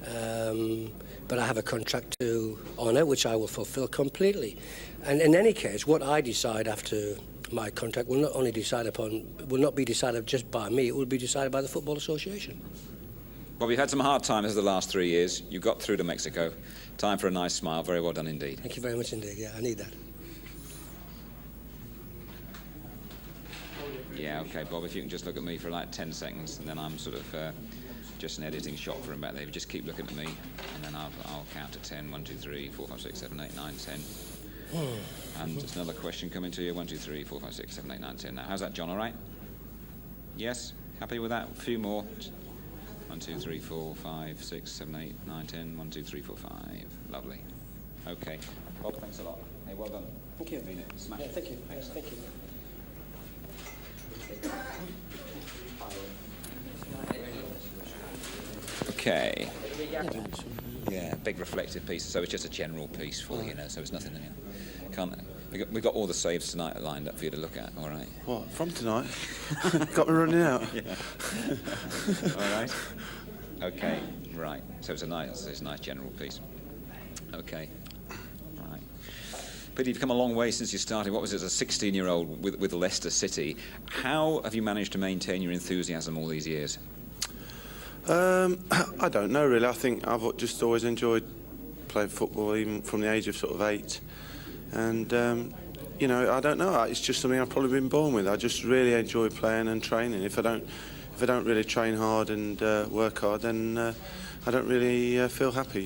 But I have a contract to honour, which I will fulfil completely. And in any case, what I decide after my contract will not be decided just by me, it will be decided by the Football Association.
Well, we've had some hard times the last 3 years. You got through to Mexico. Time for a nice smile. Very well done indeed.
Thank you very much indeed. Yeah, I need that.
Yeah, okay, Bob, if you can just look at me for like 10 seconds, and then I'm sort of just an editing shot for him back there. If you just keep looking at me, and then I'll count to 10. 1, 2, 3, 4, 5, 6, 7, 8, 9, 10. And just another question coming to you. 1, 2, 3, 4, 5, 6, 7, 8, 9, 10. Now, how's that, John? All right? Yes? Happy with that? A few more. 1, 2, 3, 4, 5, 6, 7, 8, 9, 10. 1, 2, 3, 4, 5. Lovely. Okay. Bob, thanks a lot. Hey, well done.
Thank you.
Mean it. Smash it.
Thank you.
Excellent.
Thank you.
Okay. Yeah, big reflective piece. So it's just a general piece for you, so it's nothing. We've got all the saves tonight lined up for you to look at. All right.
What, from tonight? Got me running out.
Yeah. All right. Okay. Right. So it's a nice general piece. Okay. Right. Peter, you've come a long way since you started. What was it, as a 16-year-old with Leicester City? How have you managed to maintain your enthusiasm all these years?
I don't know really. I think I've just always enjoyed playing football, even from the age of sort of 8. And I don't know. It's just something I've probably been born with. I just really enjoy playing and training. If I don't really train hard and work hard, then I don't really feel happy.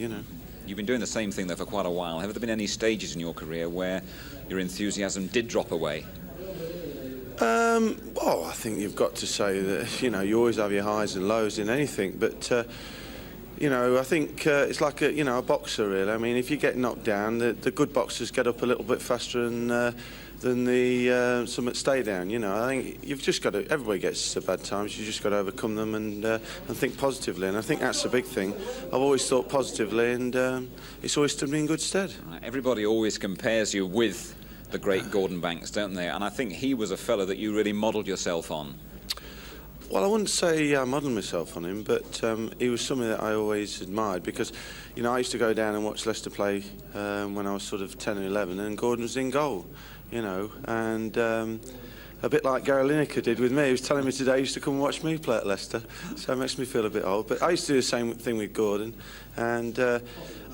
You've been doing the same thing though for quite a while. Have there been any stages in your career where your enthusiasm did drop away?
Well, I think you've got to say that you always have your highs and lows in anything, but I think it's like a boxer really. I mean, if you get knocked down, the good boxers get up a little bit faster than the some that stay down. I think you've just got to. Everybody gets bad times. You just got to overcome them and think positively. And I think that's the big thing. I've always thought positively, and it's always stood me in good stead.
Right. Everybody always compares you with the great Gordon Banks, don't they? And I think he was a fella that you really modelled yourself on.
Well, I wouldn't say I modelled myself on him, but he was something that I always admired because, I used to go down and watch Leicester play when I was sort of 10 or 11, and Gordon was in goal, and a bit like Gary Lineker did with me. He was telling me today he used to come and watch me play at Leicester, so it makes me feel a bit old. But I used to do the same thing with Gordon, and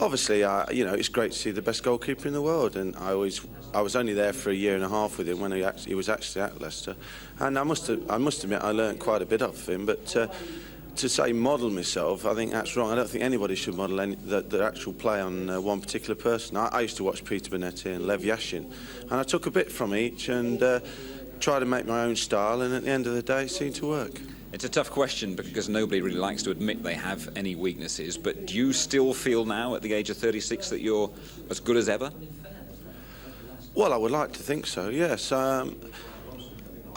obviously, it's great to see the best goalkeeper in the world, and I was only there for a year and a half with him when he was actually at Leicester, and I must admit I learned quite a bit off him. But to say model myself, I think that's wrong. I don't think anybody should model the actual play on one particular person. I used to watch Peter Bonetti and Lev Yashin, and I took a bit from each and tried to make my own style, and at the end of the day, it seemed to work.
It's a tough question because nobody really likes to admit they have any weaknesses, but do you still feel now, at the age of 36, that you're as good as ever?
Well, I would like to think so, yes. I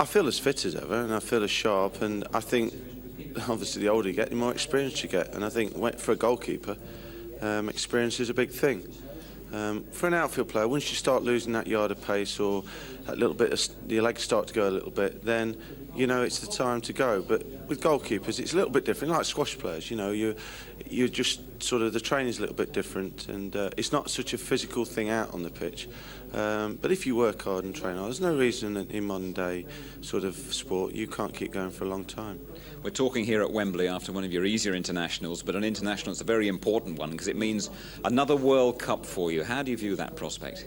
feel as fit as ever, and I feel as sharp, and I think, obviously, the older you get, the more experience you get, and I think for a goalkeeper, experience is a big thing. For an outfield player, once you start losing that yard of pace or a little bit, your legs start to go a little bit, then it's the time to go. But with goalkeepers, it's a little bit different. Like squash players, you're just sort of, the training's a little bit different, and it's not such a physical thing out on the pitch. But if you work hard and train hard, there's no reason that in modern day sort of sport you can't keep going for a long time.
We're talking here at Wembley after one of your easier internationals, but an international is a very important one because it means another World Cup for you. How do you view that prospect?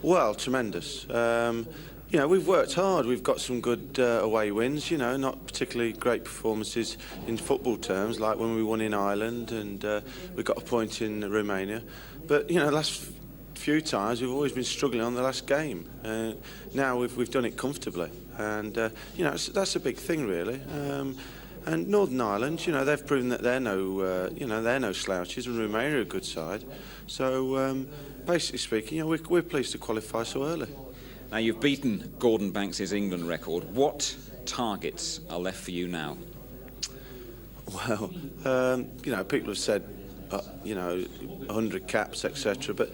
Well, tremendous. We've worked hard. We've got some good away wins, not particularly great performances in football terms, like when we won in Ireland and we got a point in Romania. But, last few times we've always been struggling on the last game. Now we've done it comfortably, and you know, that's a big thing, really. And Northern Ireland, you know, they've proven that they're no slouches, and Romania are a good side. So basically speaking, you know, we're pleased to qualify so early.
Now, you've beaten Gordon Banks' England record. What targets are left for you now?
Well, you know, people have said, you know, 100 caps, etc. But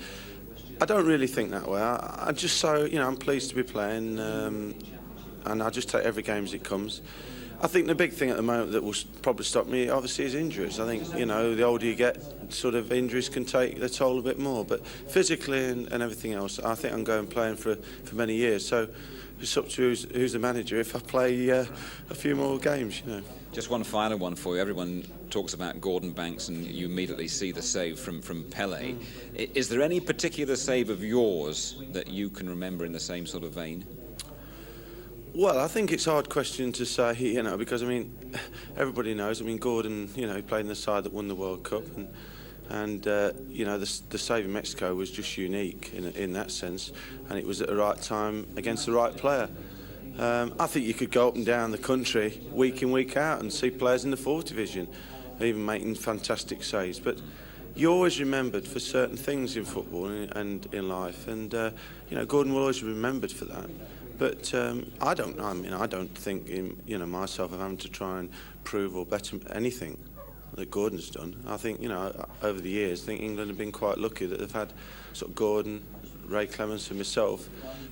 I don't really think that way. I just so, you know, I'm pleased to be playing, and I just take every game as it comes. I think the big thing at the moment that will probably stop me, obviously, is injuries. I think, you know, the older you get, sort of injuries can take their toll a bit more. But physically and everything else, I think I'm going playing for many years. So it's up to who's the manager if I play a few more games, you know.
Just one final one for you. Everyone talks about Gordon Banks, and you immediately see the save from Pele. Is there any particular save of yours that you can remember in the same sort of vein?
Well, I think it's a hard question to say, you know, because I mean, everybody knows. I mean, Gordon, you know, he played in the side that won the World Cup, and you know, the save in Mexico was just unique in that sense, and it was at the right time against the right player. I think you could go up and down the country week in, week out and see players in the 4th division even making fantastic saves, but you're always remembered for certain things in football and in life, and you know, Gordon will always be remembered for that. But I don't think, you know, myself of having to try and prove or better anything that Gordon's done. I think, you know, over the years, I think England have been quite lucky that they've had sort of Gordon, Ray Clemence and myself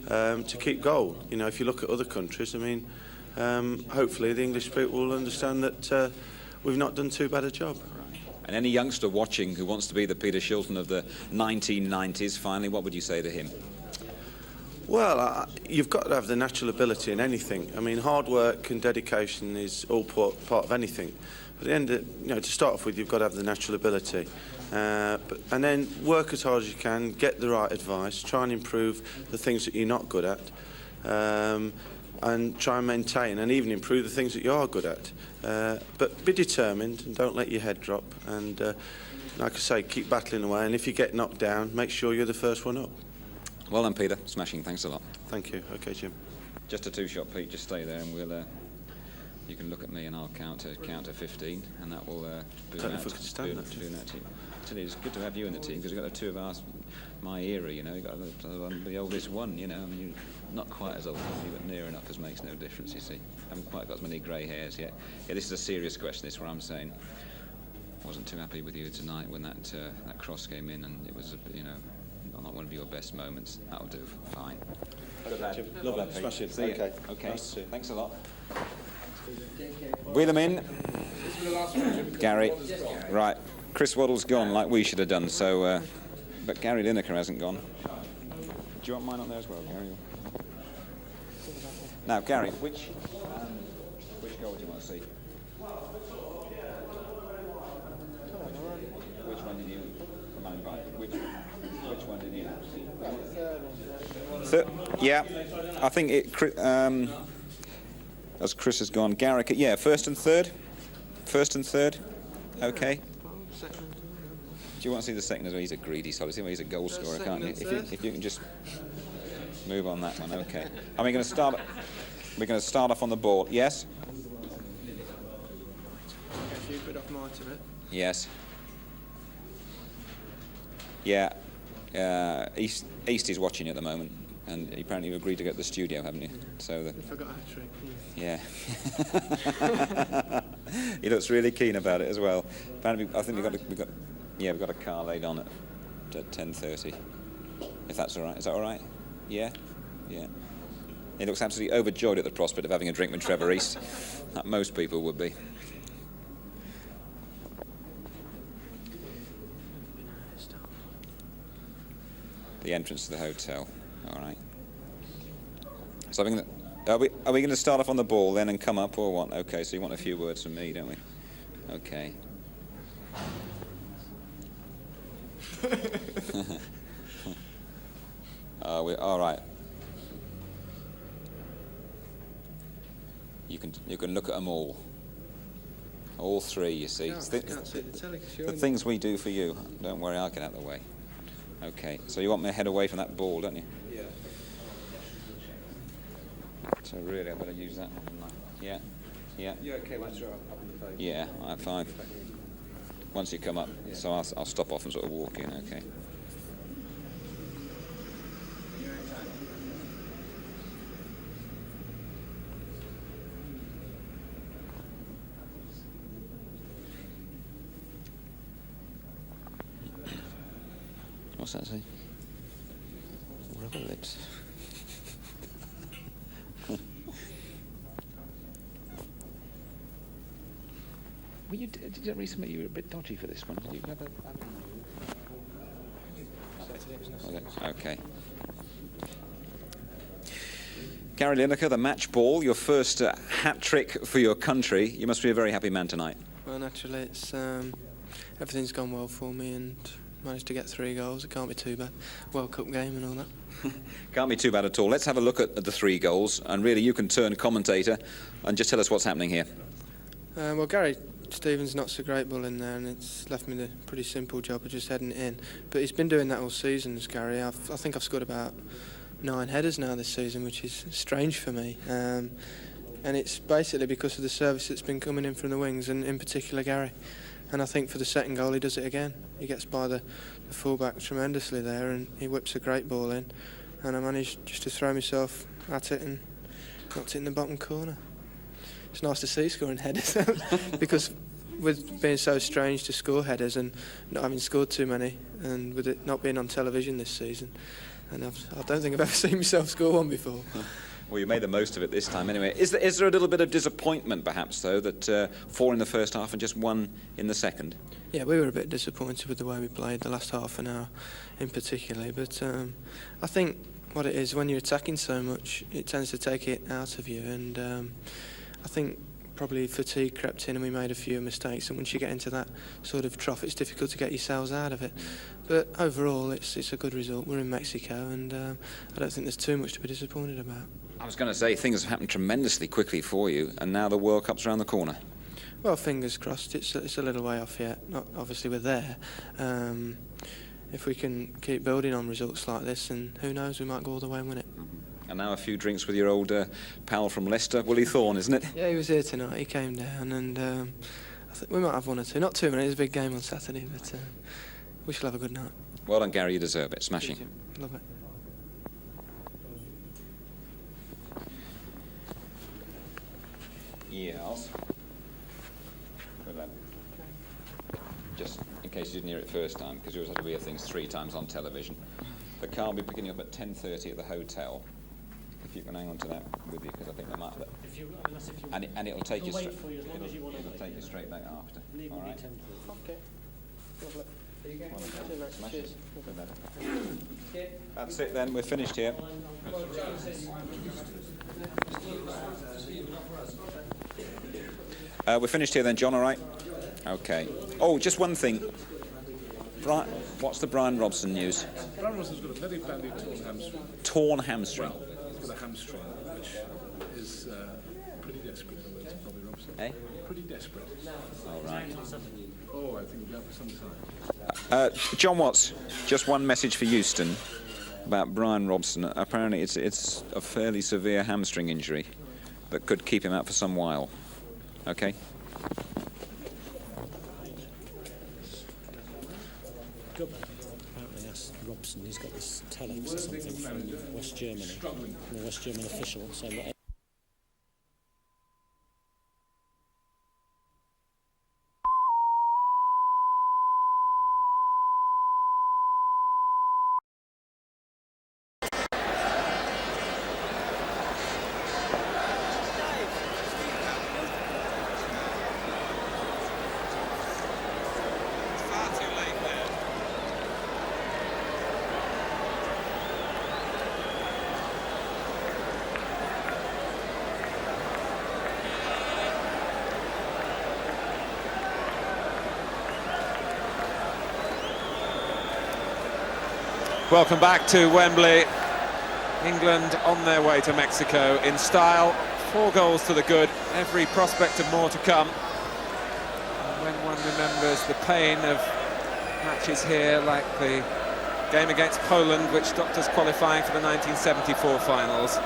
to keep goal. You know, if you look at other countries, I mean, hopefully the English people will understand that we've not done too bad a job.
And any youngster watching who wants to be the Peter Shilton of the 1990s, finally, what would you say to him?
Well, you've got to have the natural ability in anything. I mean, hard work and dedication is all part of anything. At the end, you know, to start off with, you've got to have the natural ability. And then work as hard as you can, get the right advice, try and improve the things that you're not good at, and try and maintain and even improve the things that you are good at. But be determined and don't let your head drop. And like I say, keep battling away. And if you get knocked down, make sure you're the first one up.
Well done, Peter. Smashing. Thanks a lot.
Thank you. OK, Jim.
Just a 2-shot, Pete. Just stay there and we'll... you can look at me and I'll count to 15, and that will boom out. It's good to have you in the team, because we've got the two of my era, you know. You've got the oldest one, you know. I mean, you're not quite as old as you, but near enough as makes no difference, you see. I haven't quite got as many grey hairs yet. Yeah, this is a serious question. This is what I'm saying. I wasn't too happy with you tonight when that cross came in, and it was, you know, not one of your best moments. That'll do. Fine. Good lad. Love that, Pete.
Smash it.
See you.
Okay.
Nice. Thanks a lot. Wheel them in. Gary. Right. Chris Waddle's gone, like we should have done, so... but Gary Lineker hasn't gone. Do you want mine on there as well, Gary? Now, Gary, which goal do you want to see? Which one did you... Which one did you see? Yeah, I think it... as Chris has gone, Gary... Yeah, first and third? First and third? OK. Do you want to see the second as well? He's a greedy solid. He's a goal scorer, can't you? If you can just move on that one, OK. Are we going to start? We're going to start off on the ball. Yes.
A few bit off Martin, it.
Yes. Yeah. East is watching at the moment, and apparently you agreed to go to the studio, haven't you? So the.
If I got a trick.
Yeah. He looks really keen about it as well. Apparently, I think we've got a car laid on at 10:30. If that's all right. Is that all right? Yeah. Yeah. He looks absolutely overjoyed at the prospect of having a drink with Trevor East. Like most people would be. The entrance to the hotel. All right. So are we going to start off on the ball then and come up, or what? Okay, so you want a few words from me, don't we? Okay. All right. You can look at them all three. You see,
Can't see the telly,
the things we do for you. Don't worry, I'll get out of the way. Okay, so you want me to head away from that ball, don't you?
Yeah.
So really, I better use that one. Yeah, yeah.
Yeah, okay, once you're up in the face.
Yeah, I'm fine. Once you come up,
Yeah.
so I'll stop off and sort of walk in. Okay. What's that say? Rubber lips. Well, did you recently? You were a bit dodgy for this one. Did you have a... Okay. Gary Lineker, the match ball, your first hat trick for your country. You must be a very happy man tonight.
Well, naturally, it's everything's gone well for me and managed to get 3 goals. It can't be too bad. World Cup game and all that.
Can't be too bad at all. Let's have a look at the 3 goals, and really you can turn commentator and just tell us what's happening here.
Well, Gary Stevens knocks a great ball in there, and it's left me the pretty simple job of just heading it in. But he's been doing that all season, as Gary. I think I've scored about 9 headers now this season, which is strange for me. And it's basically because of the service that's been coming in from the wings, and in particular Gary. And I think for the second goal he does it again. He gets by the fullback tremendously there, and he whips a great ball in. And I managed just to throw myself at it and knocked it in the bottom corner. It's nice to see scoring headers because with being so strange to score headers and not having scored too many, and with it not being on television this season, and I don't think I've ever seen myself score one before.
Well, you made the most of it this time anyway. Is there a little bit of disappointment perhaps though that 4 in the first half and just 1 in the second?
Yeah, we were a bit disappointed with the way we played the last half an hour in particular, but I think what it is, when you're attacking so much, it tends to take it out of you, and I think probably fatigue crept in and we made a few mistakes, and once you get into that sort of trough, it's difficult to get yourselves out of it. But overall, it's a good result. We're in Mexico, and I don't think there's too much to be disappointed about.
I was going to say, things have happened tremendously quickly for you, and now the World Cup's around the corner.
Well, fingers crossed. It's a little way off yet. Not obviously we're there. If we can keep building on results like this, and who knows, we might go all the way and win it.
And now a few drinks with your old pal from Leicester, Willie Thorne, isn't it?
Yeah, he was here tonight. He came down, and I think we might have 1 or 2. Not too many. It's a big game on Saturday, but we shall have a good night.
Well done, Gary. You deserve it. Smashing.
Love it.
Yes. Just in case you didn't hear it first time, because you always have to hear things 3 times on television. The car will be picking up at 10:30 at the hotel. If you can hang on to that with you, because I think they might. And it'll take you straight. It'll take you straight back after. All right.
Okay. Lovely. There you go.
Cheers. That's it then. We're finished here. We're finished here then, John. All right. Okay. Oh, just one thing. What's the Brian Robson news?
Brian Robson's got a very badly torn hamstring.
Torn hamstring.
Well, he's got a hamstring, which is pretty desperate, in the words of Bobby Robson.
Eh?
Pretty desperate.
All right.
Oh, I think we'll be out for some time.
John Watts, just one message for Euston about Brian Robson. Apparently it's a fairly severe hamstring injury that could keep him out for some while. Okay?
Apparently that's Robson. He's got this telex or something from West Germany, from a West German official saying that.
Welcome back to Wembley. England on their way to Mexico in style. 4 goals to the good. Every prospect of more to come. And when one remembers the pain of matches here, like the game against Poland, which stopped us qualifying for the 1974 finals.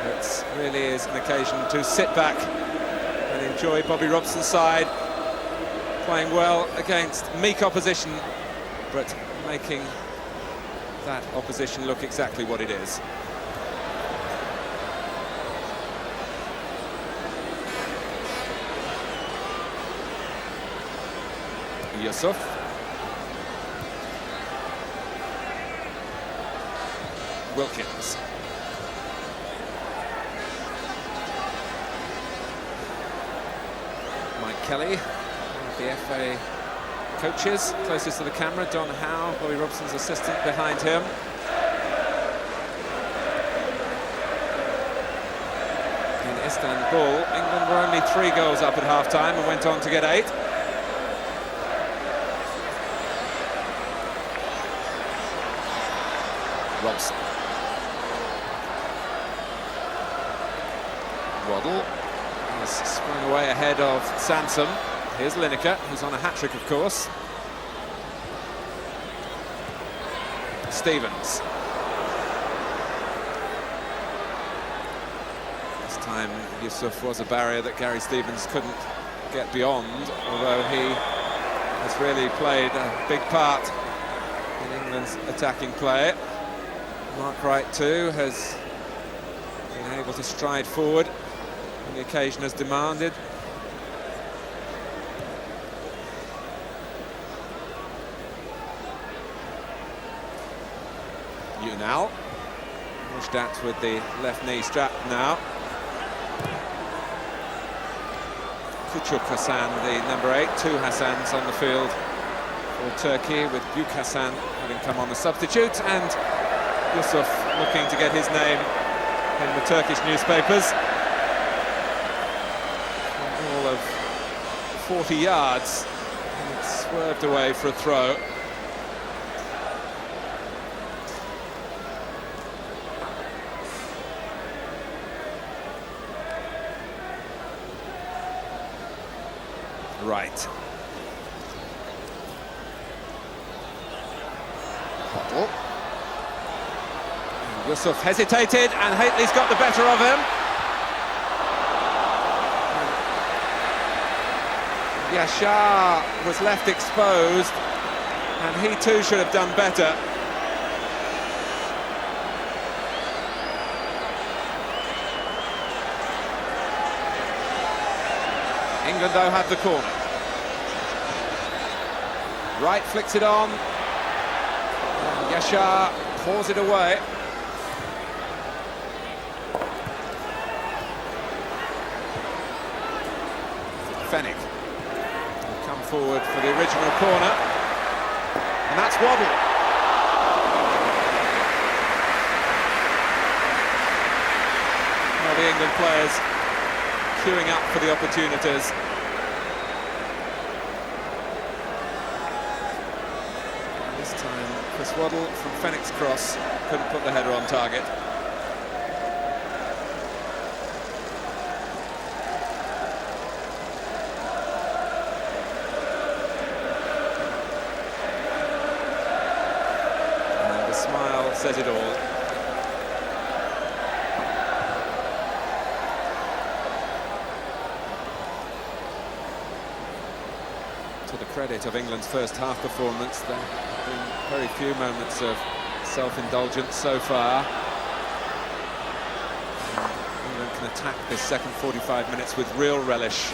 It really is an occasion to sit back and enjoy Bobby Robson's side playing well against meek opposition, but making that opposition look exactly what it is. Yusuf. Wilkins. Mike Kelly, one of the FA coaches, closest to the camera. Don Howe, Bobby Robson's assistant, behind him. In Istanbul, England were only 3 goals up at half-time and went on to get 8. Robson. Waddle has sprung away ahead of Sansom. Here's Lineker, who's on a hat-trick, of course. Stevens. This time, Yusuf was a barrier that Gary Stevens couldn't get beyond, although he has really played a big part in England's attacking play. Mark Wright, too, has been able to stride forward when the occasion has demanded. Unal. Pushed at with the left knee strapped now. Küçük Hasan, the number 8, 2 Hassans on the field for Turkey, with Büyük Hasan having come on the substitute, and Yusuf looking to get his name in the Turkish newspapers. All of 40 yards, and it's swerved away for a throw. Right. Hoddle. Yusuf hesitated, and Hateley's got the better of him. Yashar was left exposed, and he too should have done better. England, though, have the corner. Wright flicks it on. And Yashar paws it away. Fenwick will come forward for the original corner. And that's Waddle. Well, the England players queuing up for the opportunities. And this time, Chris Waddle from Fenwick's cross couldn't put the header on target. And the smile says it all. To the credit of England's first half performance, there have been very few moments of self-indulgence so far. And England can attack this second 45 minutes with real relish.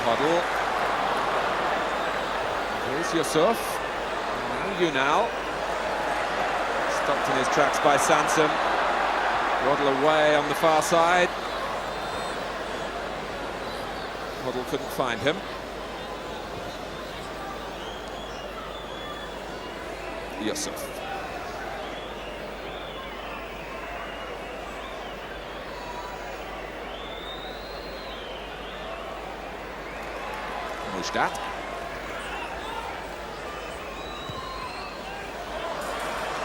Hoddle. Here's Yusuf. Now Unal. Stopped in his tracks by Sansom. Waddle away on the far side. Hoddle couldn't find him. Yusuf. Mujdat.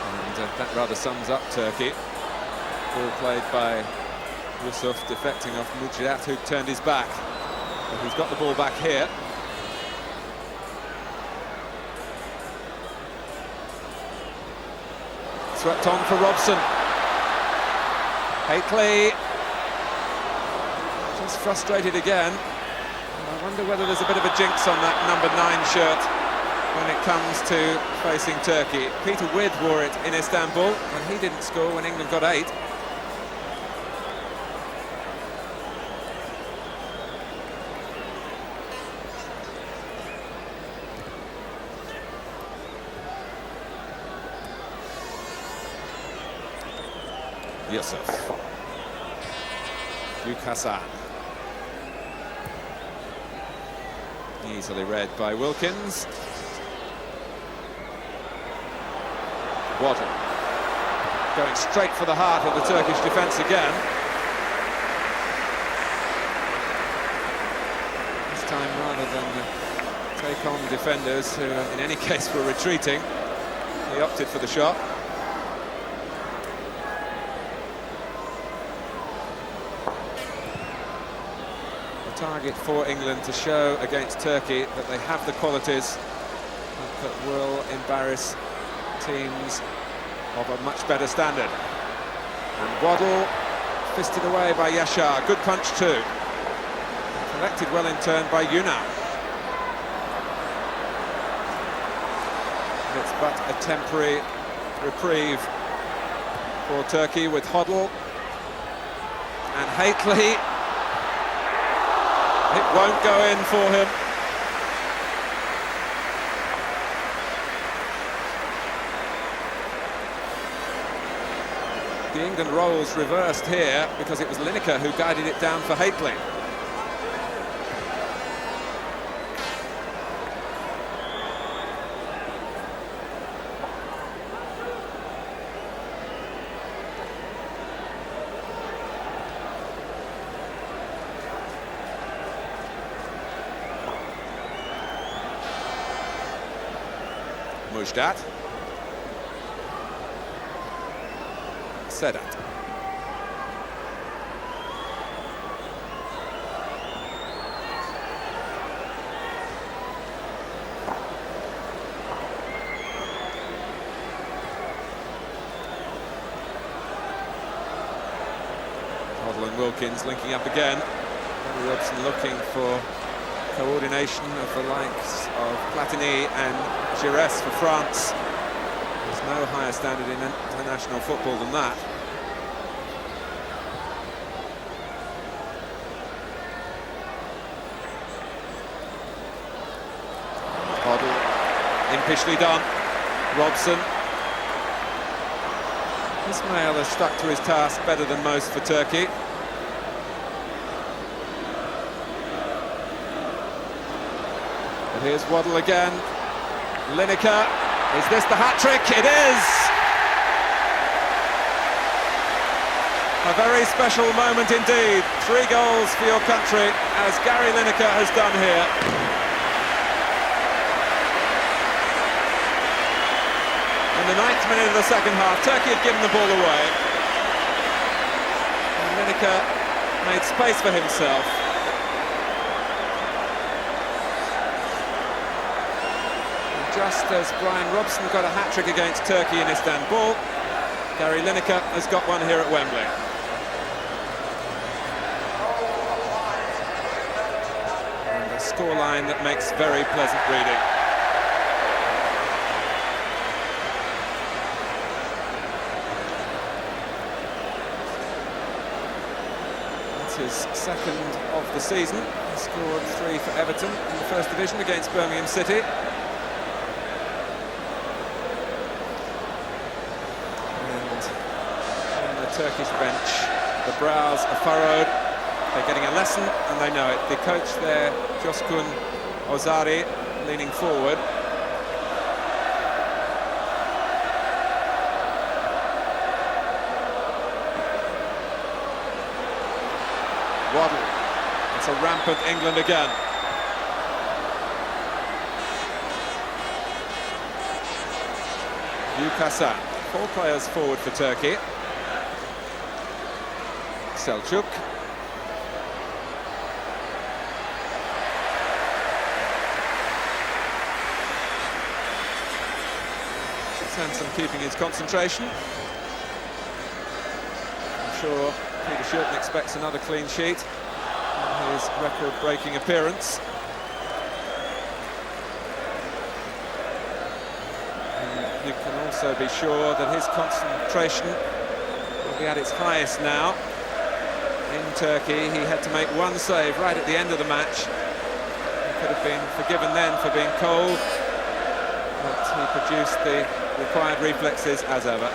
And that rather sums up Turkey. Ball played by Yusuf, deflecting off Mujdat, who turned his back. But he's got the ball back here. Swept on for Robson. Hateley just frustrated again. I wonder whether there's a bit of a jinx on that number 9 shirt when it comes to facing Turkey. Peter Widd wore it in Istanbul and he didn't score when England got 8. Yusuf. Hassan. Easily read by Wilkins. Waddle. Going straight for the heart of the Turkish defence again. This time, rather than take on defenders who in any case were retreating, he opted for the shot. Target for England to show against Turkey that they have the qualities that will embarrass teams of a much better standard. And Waddle fisted away by Yashar. Good punch too. Collected well in turn by Yunus. It's but a temporary reprieve for Turkey with Hoddle and Hateley. It won't go in for him. The England roles reversed here because it was Lineker who guided it down for Hateley. Mujdat. Sedat. Hoddle and Wilkins linking up again. Bobby Robson looking for coordination of the likes of Platini and Giresse for France. There's no higher standard in international football than that. Hoddle, impishly done. Robson. Ismail has stuck to his task better than most for Turkey. Here's Waddle again. Lineker. Is this the hat-trick? It is! A very special moment indeed. 3 goals for your country, as Gary Lineker has done here. In the 9th minute of the second half, Turkey had given the ball away. And Lineker made space for himself. Just as Brian Robson got a hat-trick against Turkey in Istanbul, Gary Lineker has got one here at Wembley. And a scoreline that makes very pleasant reading. That's his second of the season. He scored 3 for Everton in the First Division against Birmingham City. Turkish bench, the brows are furrowed. They're getting a lesson and they know it. The coach there, Coşkun Ozari, leaning forward. Waddle. It's a rampant England again. Hassan. 4 players forward for Turkey. Selçuk. Sansom keeping his concentration. I'm sure Peter Shilton expects another clean sheet in his record-breaking appearance. And you can also be sure that his concentration will be at its highest now. In Turkey, he had to make one save right at the end of the match. He could have been forgiven then for being cold, but he produced the required reflexes as ever.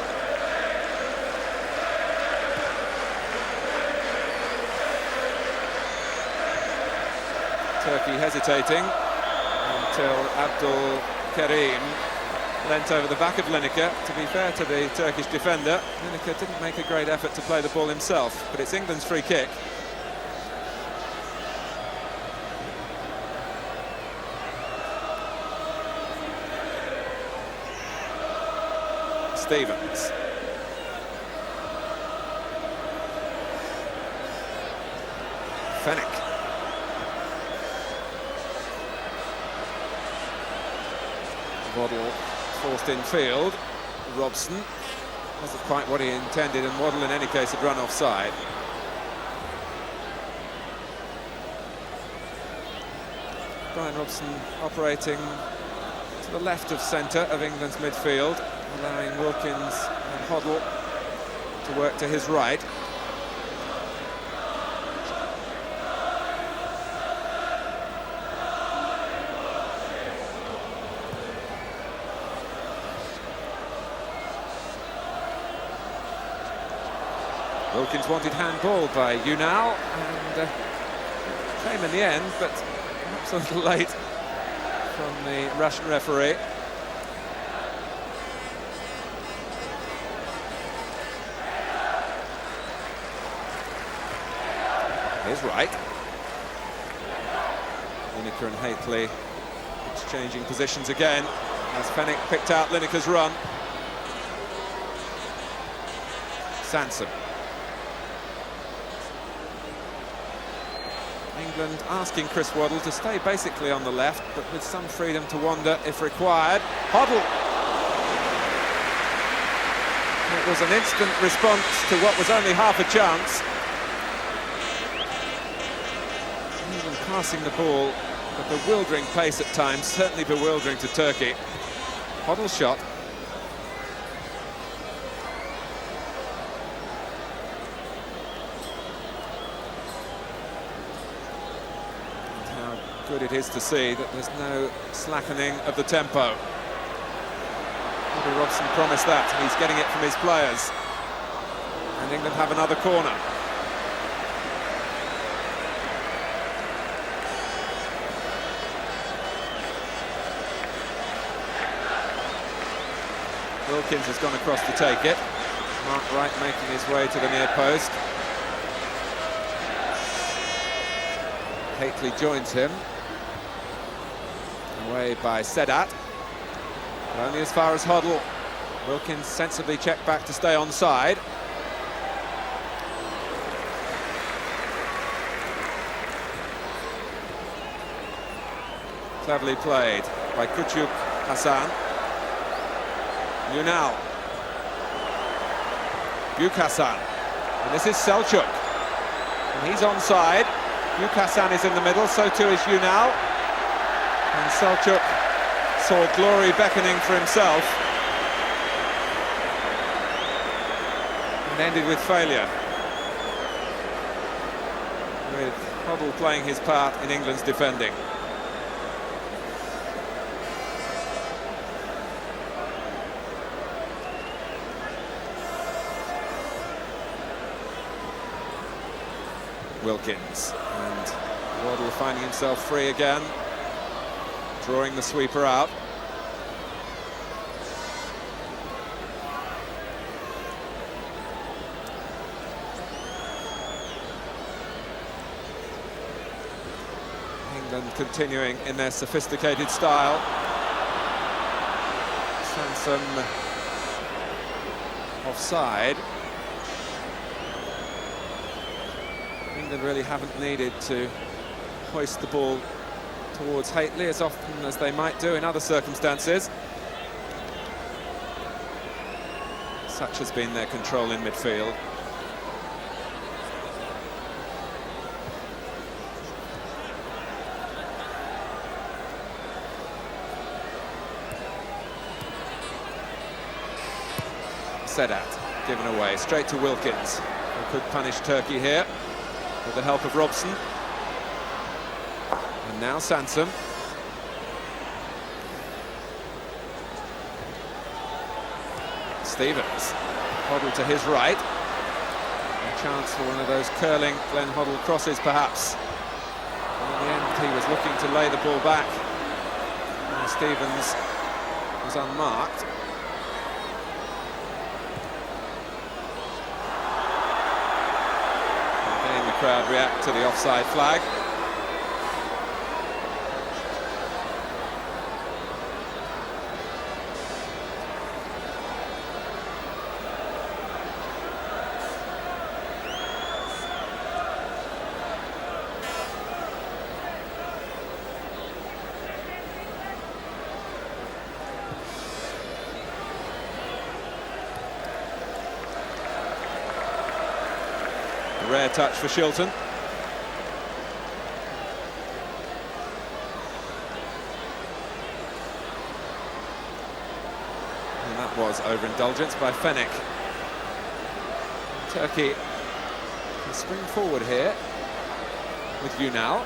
Turkey hesitating until Abdul Karim lent over the back of Lineker. To be fair to the Turkish defender, Lineker didn't make a great effort to play the ball himself, but it's England's free kick. Stevens. Fenwick. Waddle forced in field. Robson wasn't quite what he intended, and Waddle in any case had run offside. Brian Robson operating to the left of centre of England's midfield, allowing Wilkins and Hoddle to work to his right. Wilkins wanted handball by Unal, and came in the end, but perhaps a little late from the Russian referee. Here's Wright. Lineker and Hateley exchanging positions again as Fenwick picked out Lineker's run. Sansom. England asking Chris Waddle to stay basically on the left, but with some freedom to wander if required. Hoddle. It was an instant response to what was only half a chance. England passing the ball at a bewildering pace at times, certainly bewildering to Turkey. Hoddle shot. Good it is to see that there's no slackening of the tempo. Bobby Robson promised that. He's getting it from his players. And England have another corner. Wilkins has gone across to take it. Mark Wright making his way to the near post. Hateley joins him. Away by Sedat, but only as far as Hoddle. Wilkins sensibly checked back to stay onside. Cleverly played by Küçük Hasan. Unal. Büyük Hasan. And this is Selçuk. And he's onside. Büyük Hasan is in the middle, so too is Unal. And Selçuk saw glory beckoning for himself and ended with failure, with Hoddle playing his part in England's defending. Wilkins, and Waddle finding himself free again, drawing the sweeper out. England continuing in their sophisticated style. Sansom offside. England really haven't needed to hoist the ball towards Hateley as often as they might do in other circumstances. Such has been their control in midfield. Sedat given away straight to Wilkins, who could punish Turkey here with the help of Robson. And now Sansom. Stevens, Hoddle to his right. A chance for one of those curling Glenn Hoddle crosses, perhaps. And in the end, he was looking to lay the ball back. And Stevens was unmarked. Crowd react to the offside flag. A rare touch for Shilton. And that was overindulgence by Fenwick. Turkey can spring forward here with Unal.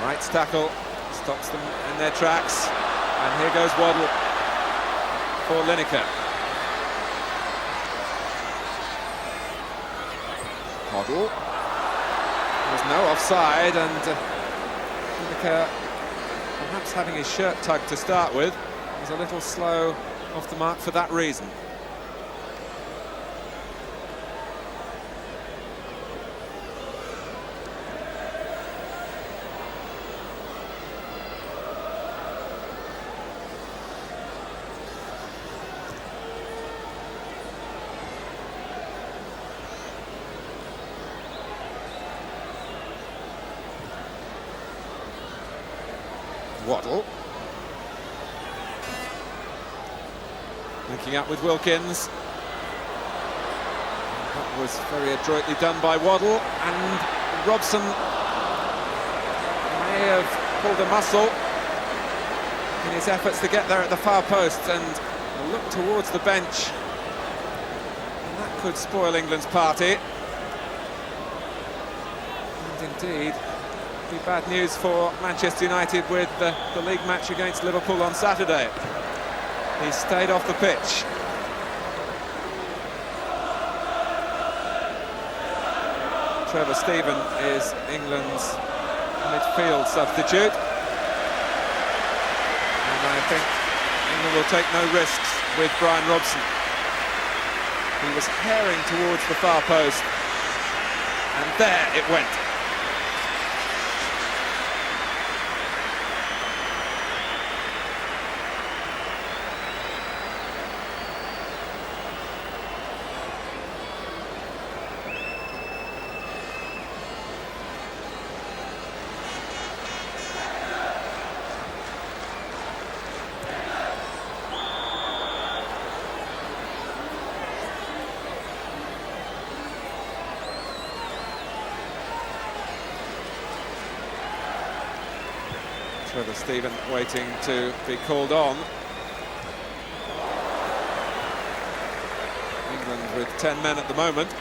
Wright's tackle stops them in their tracks. And here goes Waddle for Lineker. Hoddle. There's no offside, and Lineker, perhaps having his shirt tugged to start with, was a little slow off the mark for that reason. Waddle. Linking up with Wilkins. That was very adroitly done by Waddle, and Robson may have pulled a muscle in his efforts to get there at the far post and look towards the bench. And that could spoil England's party. And indeed, be bad news for Manchester United with the league match against Liverpool on Saturday. He stayed off the pitch. Trevor Steven is England's midfield substitute. And I think England will take no risks with Brian Robson. He was herring towards the far post, and there it went. Trevor Steven waiting to be called on. England with 10 men at the moment.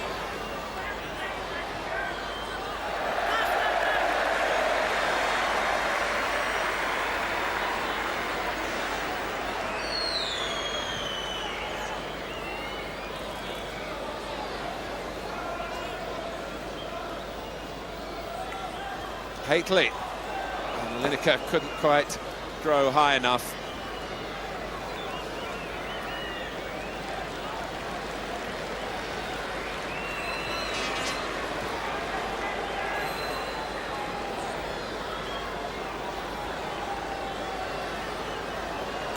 Hateley. Lineker couldn't quite grow high enough.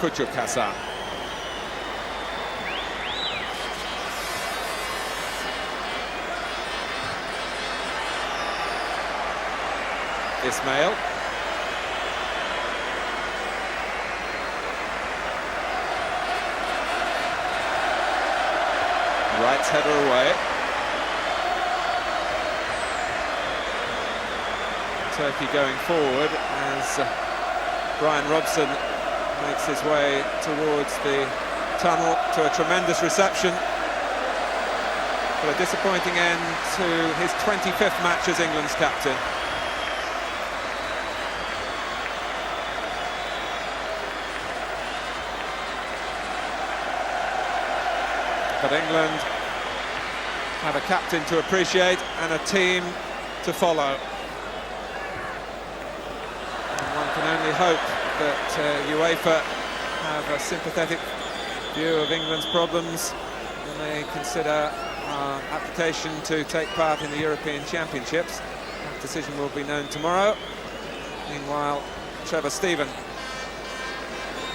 Kuchukasa. Ismail. Wright's header away. Turkey going forward as Brian Robson makes his way towards the tunnel to a tremendous reception. But a disappointing end to his 25th match as England's captain. But England have a captain to appreciate and a team to follow. And one can only hope that UEFA have a sympathetic view of England's problems when they consider our application to take part in the European Championships. That decision will be known tomorrow. Meanwhile, Trevor Steven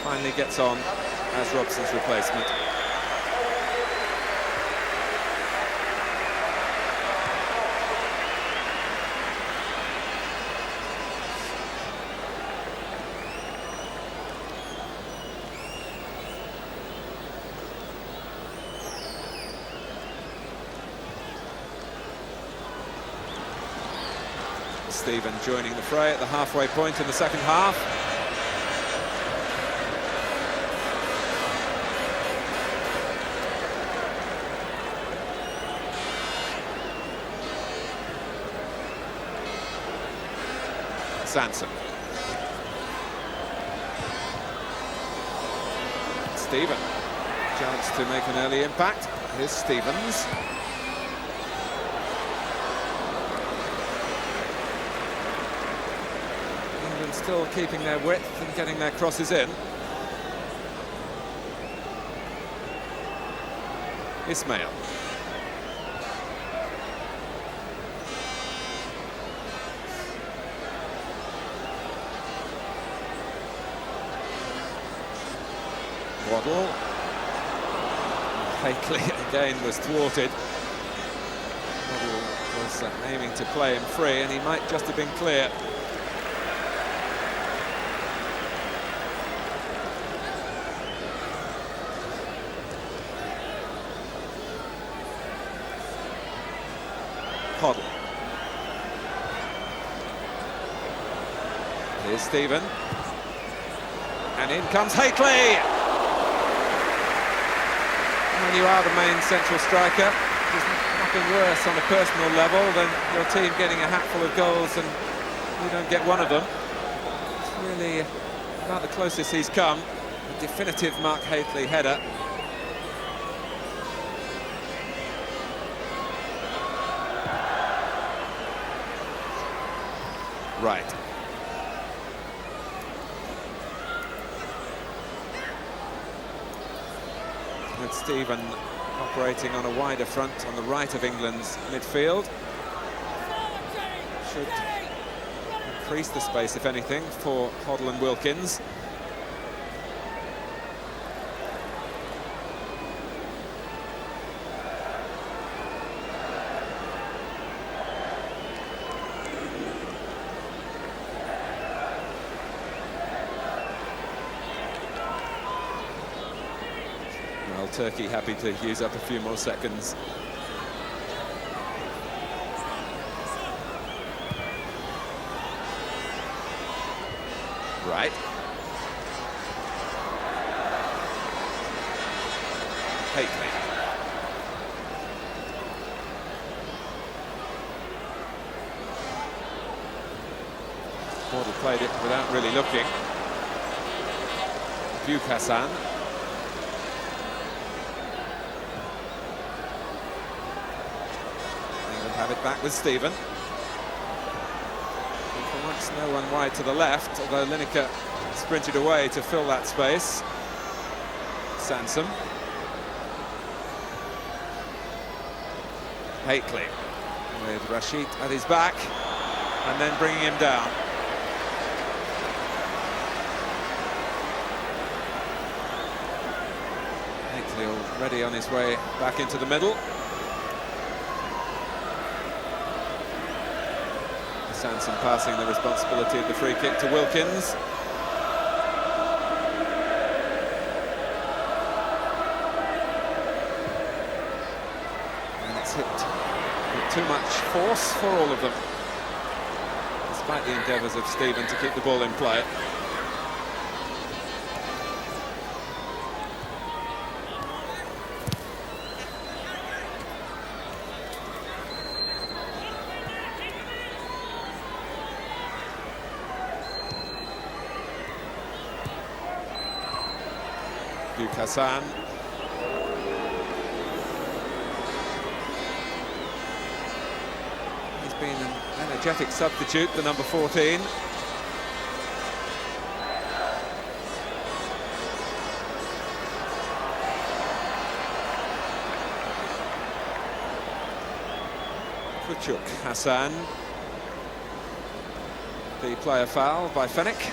finally gets on as Robson's replacement. Steven joining the fray at the halfway point in the second half. Sansom. Steven. Chance to make an early impact. Here's Stevens. Still keeping their width and getting their crosses in. Ismail. Waddle. Hateley again was thwarted. Waddle was aiming to play him free and he might just have been clear. Hoddle. Here's Steven. And in comes Hateley! When you are the main central striker, there's nothing worse on a personal level than your team getting a hatful of goals and you don't get one of them. It's really about the closest he's come. A definitive Mark Hateley header. Right. With Steven operating on a wider front on the right of England's midfield. Should increase the space, if anything, for Hoddle and Wilkins. Turkey happy to use up a few more seconds. Right. Hateley. Waddle played it without really looking. Hassan. Have it back with Steven. And for once, no one wide to the left, although Lineker sprinted away to fill that space. Sansom. Hateley with Rashid at his back and then bringing him down. Hateley already on his way back into the middle. Sansom passing the responsibility of the free kick to Wilkins. It's hit with too much force for all of them, despite the endeavours of Stephen to keep the ball in play. Hassan. He's been an energetic substitute, the number 14. Woodcock, Hassan. The player foul by Fenwick.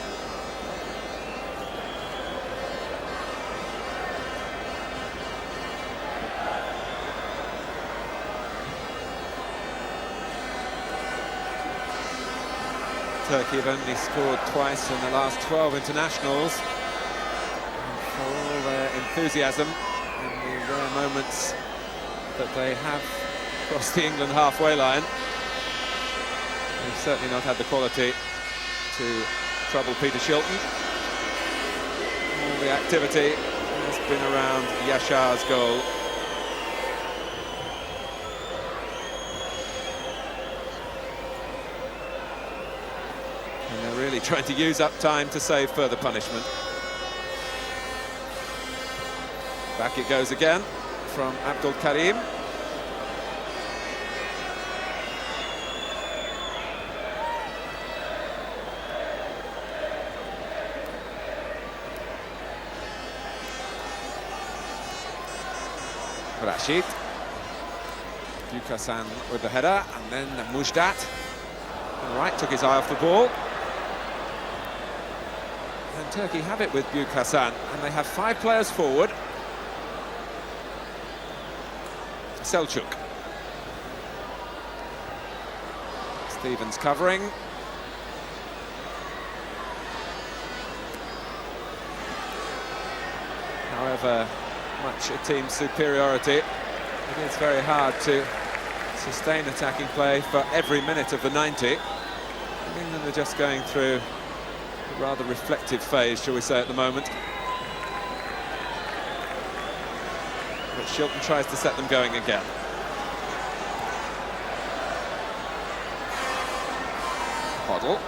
Turkey have only scored twice in the last 12 internationals. And for all their enthusiasm and the rare moments that they have crossed the England halfway line, they've certainly not had the quality to trouble Peter Shilton. All the activity has been around Yashar's goal. Really trying to use up time to save further punishment. Back it goes again from Abdul Karim. Rashid. Bukasan with the header, and then Mujdat. And Wright took his eye off the ball. And Turkey have it with Bukasan, and they have 5 players forward. Selçuk. Stevens covering. However much a team's superiority, it is very hard to sustain attacking play for every minute of the 90. England are just going through a rather reflective phase, shall we say, at the moment. But Shilton tries to set them going again. Hoddle.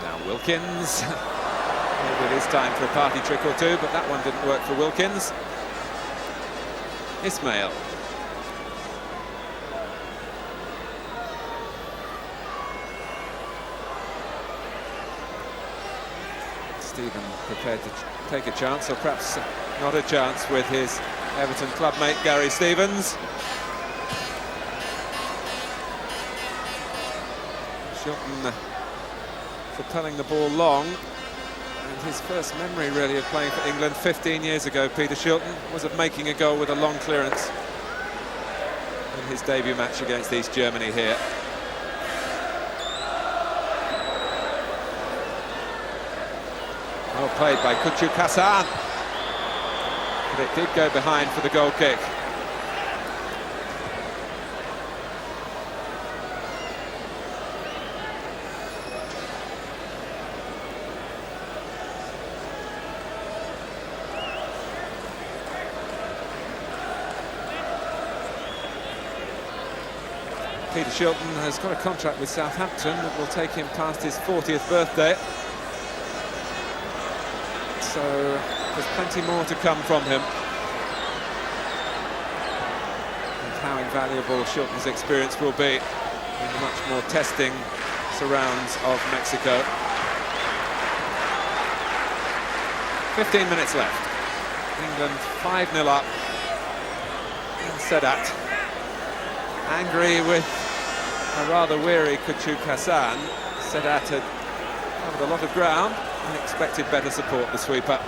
Now Wilkins. Maybe it is time for a party trick or two, but that one didn't work for Wilkins. Ismail. Stephen prepared to take a chance, or perhaps not a chance, with his Everton clubmate Gary Stevens. Shilton propelling the ball long, and his first memory really of playing for England 15 years ago, Peter Shilton, was of making a goal with a long clearance in his debut match against East Germany here. Well played by Kuchuk Hassan, but it did go behind for the goal kick. Peter Shilton has got a contract with Southampton that will take him past his 40th birthday. So there's plenty more to come from him. And how invaluable Shilton's experience will be in the much more testing surrounds of Mexico. 15 minutes left. England 5-0 up. And Sedat, angry with a rather weary Kuchuk Hassan. Sedat had covered a lot of ground and expected better support, the sweeper.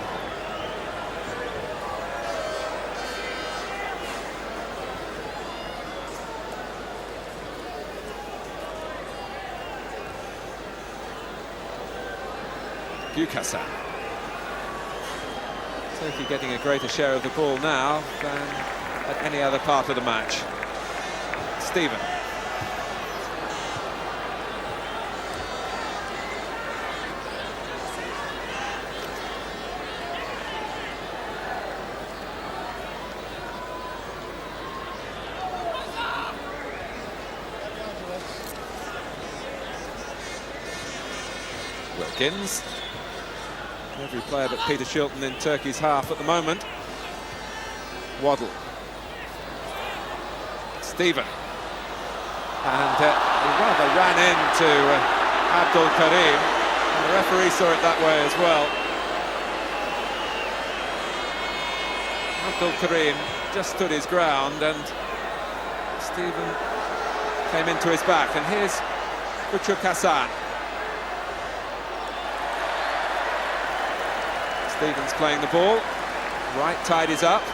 Bukasan. Turkey getting a greater share of the ball now than at any other part of the match. Stephen. Wilkins. Every player but Peter Shilton in Turkey's half at the moment. Waddle. Stephen. And he rather ran into Abdul Karim. And the referee saw it that way as well. Abdul Karim just stood his ground and Stephen came into his back. And here's Woodcock Hassan. Stevens playing the ball. Wright tidies up.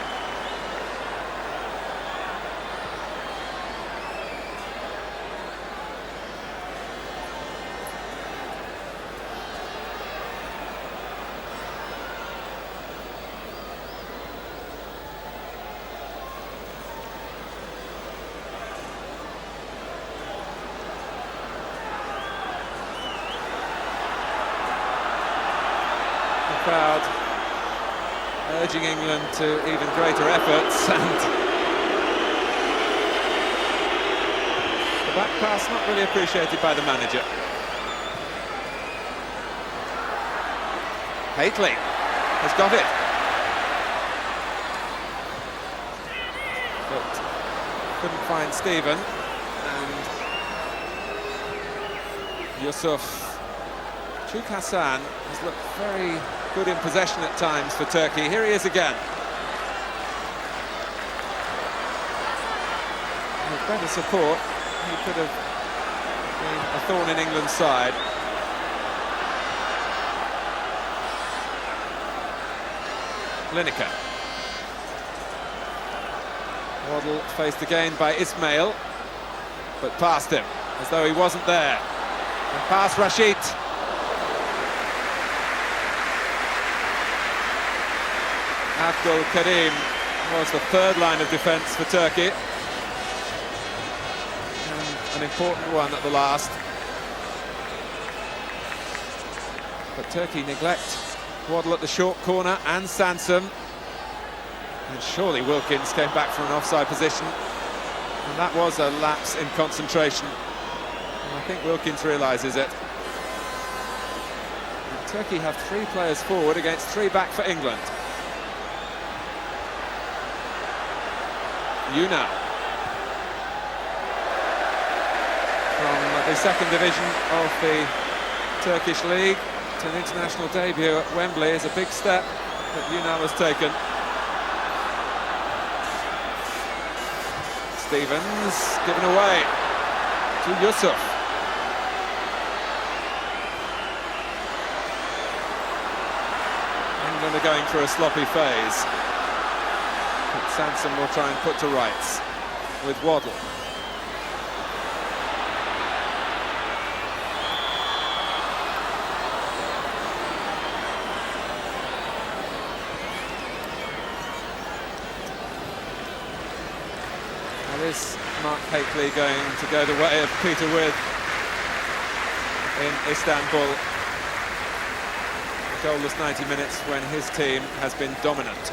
Crowd urging England to even greater efforts, and the back pass not really appreciated by the manager. Hateley has got it, but couldn't find Stephen, and Yusuf Hassan has looked very good in possession at times for Turkey. Here he is again. With better support, he could have been a thorn in England's side. Lineker. Waddle faced again by Ismail, but past him, as though he wasn't there. And past Rashid. Abdul Karim was the third line of defence for Turkey. And an important one at the last. But Turkey neglect Waddle at the short corner and Sansom. And surely Wilkins came back from an offside position. And that was a lapse in concentration. And I think Wilkins realises it. And Turkey have 3 players forward against 3 back for England. Yuna from the second division of the Turkish league to an international debut at Wembley is a big step that Yuna has taken. Stevens given away to Yusuf. England are going through a sloppy phase. Sansom will try and put to rights with Waddle. Now is Mark Hateley going to go the way of Peter With in Istanbul? A goalless 90 minutes when his team has been dominant.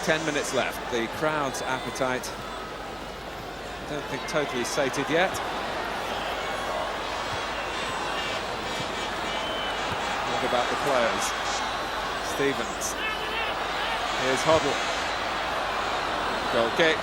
Ten minutes left. The crowd's appetite, I don't think totally sated yet. What about the players? Stevens. Here's Hoddle. Goal kick.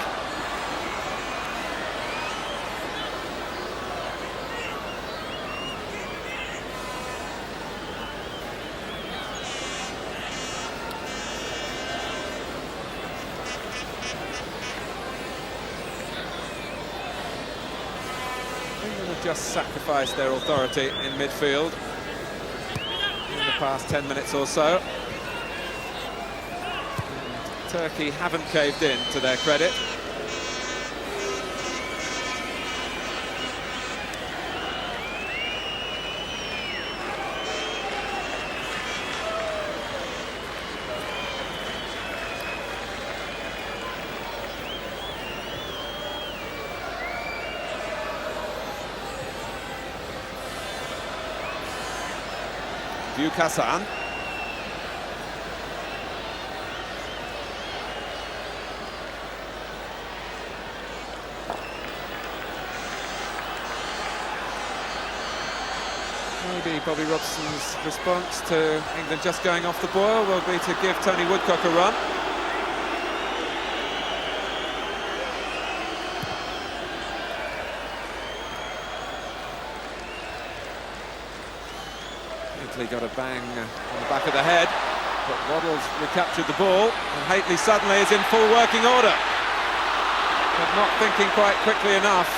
Just sacrificed their authority in midfield. And the past 10 minutes or so. Turkey haven't caved in, to their credit. Hassan. Maybe Bobby Robson's response to England just going off the boil will be to give Tony Woodcock a run. Hateley got a bang on the back of the head, but Waddle's recaptured the ball, and Hateley suddenly is in full working order, but not thinking quite quickly enough.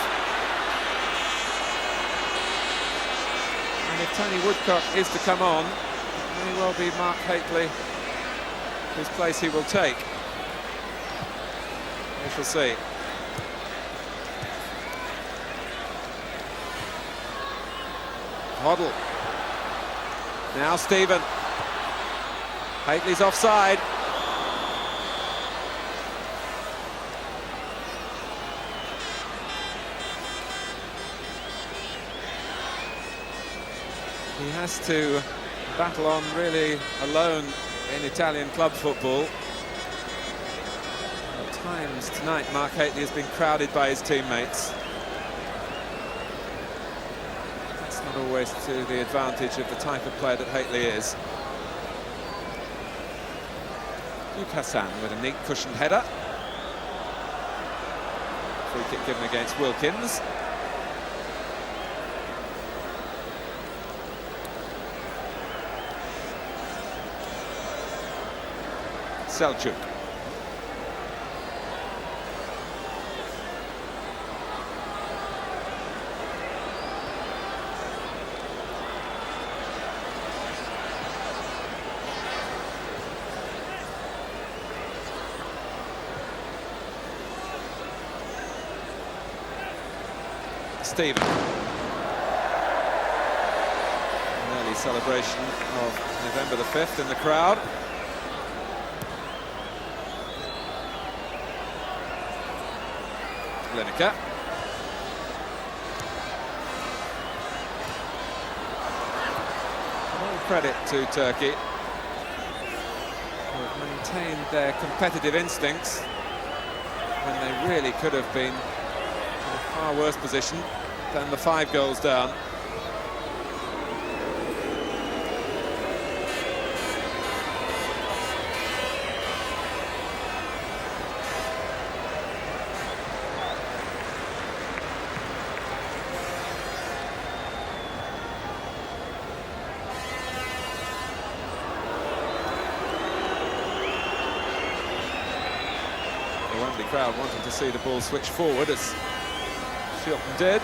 And if Tony Woodcock is to come on, it may well be Mark Hateley whose place he will take. We shall see. Hoddle. Now Stephen. Hateley's offside. He has to battle on really alone in Italian club football. At times tonight, Mark Hateley has been crowded by his teammates. That's not always to the advantage of the type of player that Hateley is. Hassan with a neat cushioned header. Free kick given against Wilkins. Selçuk. Stephen. An early celebration of November the 5th in the crowd. Lineker. All credit to Turkey, who have maintained their competitive instincts when they really could have been in a far worse position than the 5 goals down. The Wembley crowd wanted to see the ball switch forward, as Shilton did.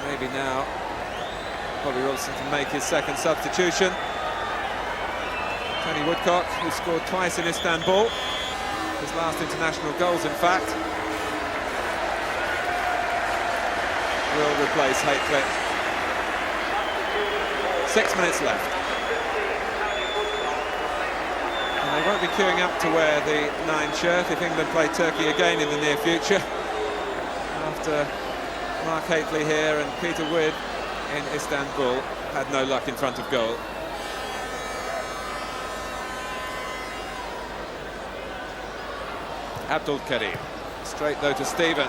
And maybe now Bobby Robson can make his second substitution. Tony Woodcock, who scored twice in Istanbul, his last international goals in fact, will replace Hateley. 6 minutes left. And they won't be queuing up to wear the 9 shirt if England play Turkey again in the near future, after Mark Hateley here and Peter Wood in Istanbul had no luck in front of goal. Abdul Karim, straight though to Stephen.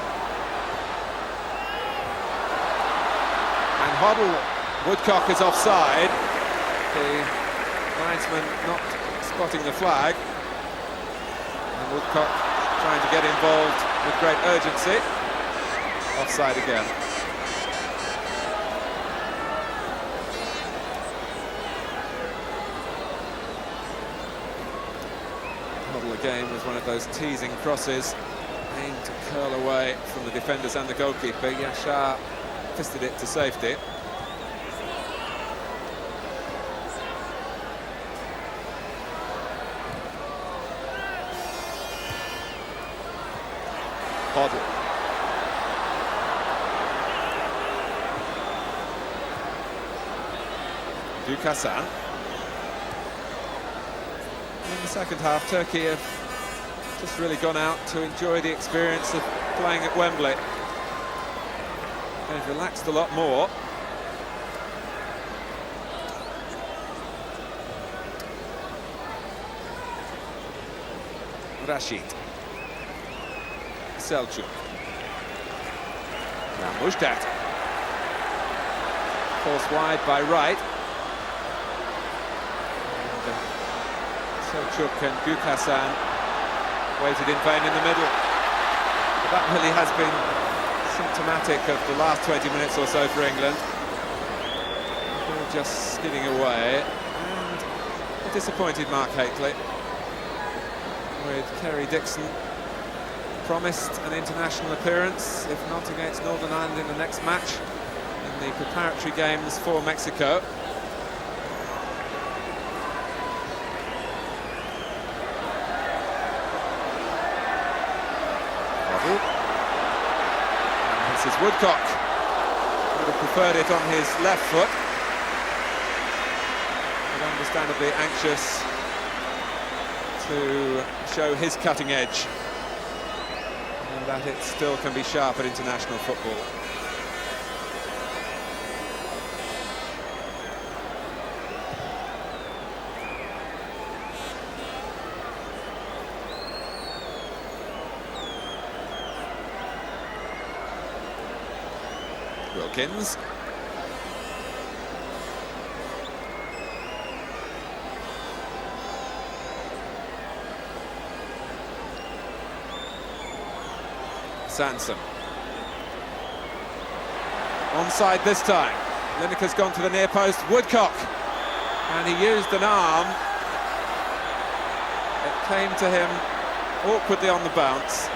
And Hoddle, Woodcock is offside. The linesman not spotting the flag. And Woodcock trying to get involved with great urgency. Offside again. Hoddle again with one of those teasing crosses, aimed to curl away from the defenders and the goalkeeper. Yashar fisted it to safety. Hoddle. Dukasan. In the second half, Turkey have just really gone out to enjoy the experience of playing at Wembley. They've relaxed a lot more. Rashid. Selçuk. Now Mujdat. Forced wide by Wright. Selçuk and Dukasan waited in vain in the middle. But that really has been symptomatic of the last 20 minutes or so for England. All just skidding away. And a disappointed Mark Hateley, with Kerry Dixon promised an international appearance, if not against Northern Ireland in the next match, in the preparatory games for Mexico. Waddle. And this is Woodcock. Would have preferred it on his left foot, but understandably anxious to show his cutting edge, and that it still can be sharp at international football. Wilkins. Sansom. Onside this time. Lineker's gone to the near post. Woodcock. And he used an arm. It came to him awkwardly on the bounce.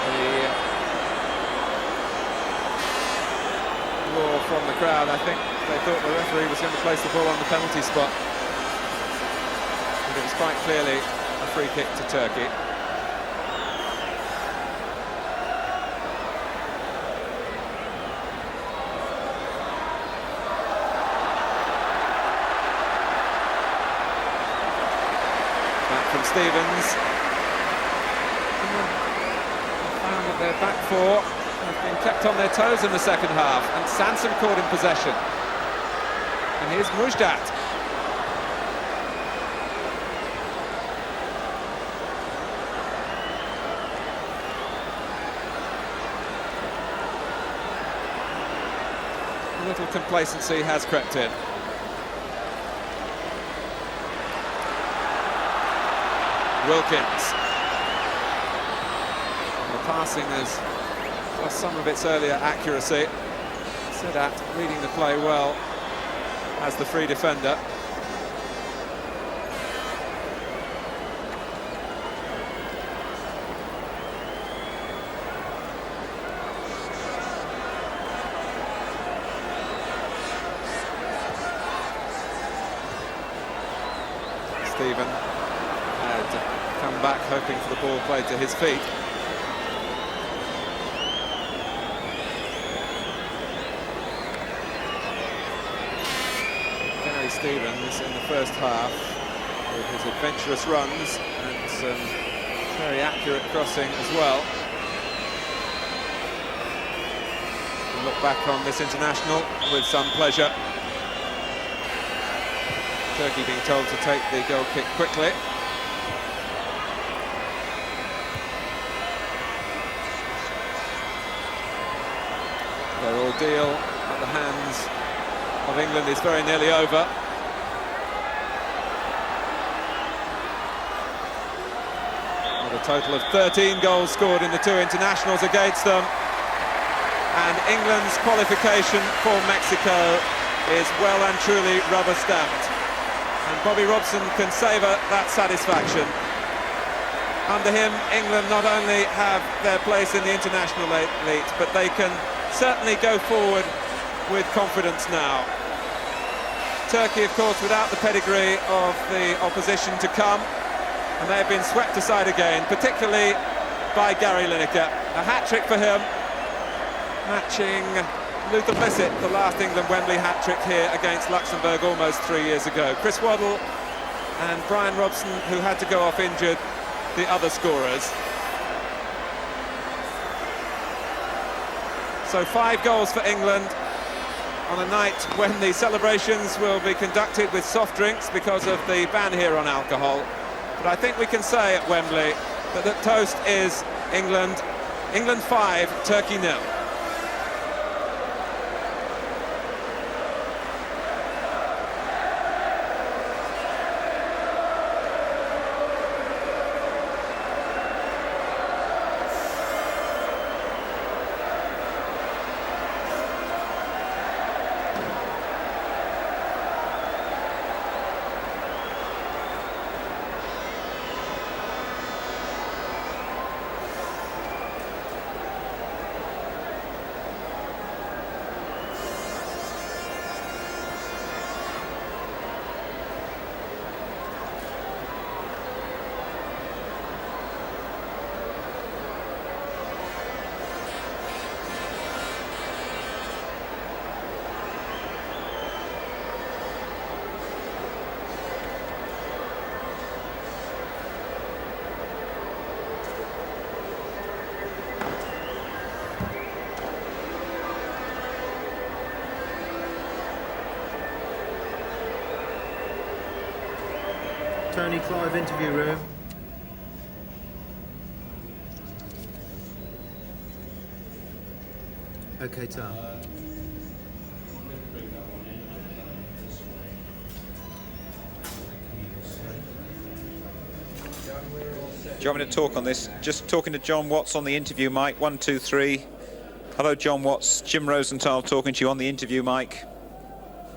The roar from the crowd. I think they thought the referee was going to place the ball on the penalty spot. It was quite clearly a free kick to Turkey. Back from Stevens. Found that their back four have been kept on their toes in the second half, and Sansom caught in possession. And here's Mujdat. A little complacency has crept in. Wilkins. The passing has lost some of its earlier accuracy. Sedat reading the play well as the free defender. Stephen had come back hoping for the ball played to his feet. Gary Stevens in the first half with his adventurous runs and some very accurate crossing as well. We'll look back on this international with some pleasure. Turkey being told to take the goal kick quickly. Their ordeal at the hands of England is very nearly over. With a total of 13 goals scored in the two internationals against them. And England's qualification for Mexico is well and truly rubber-stamped. And Bobby Robson can savour that satisfaction. Under him, England not only have their place in the international elite, but they can certainly go forward with confidence now. Turkey, of course, without the pedigree of the opposition to come, and they have been swept aside again, particularly by Gary Lineker. A hat-trick for him, matching Luther Blissett, the last England Wembley hat-trick here against Luxembourg almost 3 years ago. Chris Waddle and Brian Robson, who had to go off injured, the other scorers. So 5 goals for England on a night when the celebrations will be conducted with soft drinks because of the ban here on alcohol. But I think we can say at Wembley that the toast is England 5, Turkey 0.
Tony Clive interview room. Okay, Tom.
Do you want me to talk on this? Just talking to John Watts on the interview mic. 1, 2, 3. Hello, John Watts. Jim Rosenthal talking to you on the interview mic.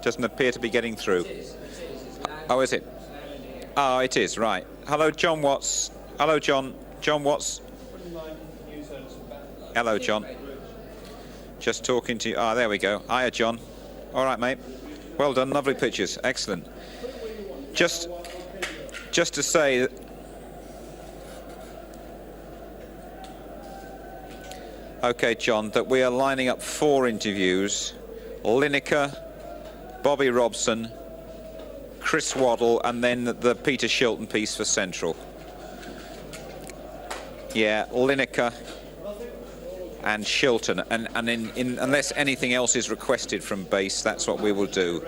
Doesn't appear to be getting through. Oh, is it? Oh, it is, right. Hello, John Watts. Hello, John. John Watts. Hello, John. Just talking to you. Ah, there we go. Hiya, John. All right, mate. Well done. Lovely pictures. Excellent. Just to say that okay, John, that we are lining up 4 interviews. Lineker, Bobby Robson, Chris Waddle, and then the Peter Shilton piece for Central. Yeah, Lineker and Shilton, and unless anything else is requested from base, that's what we will do.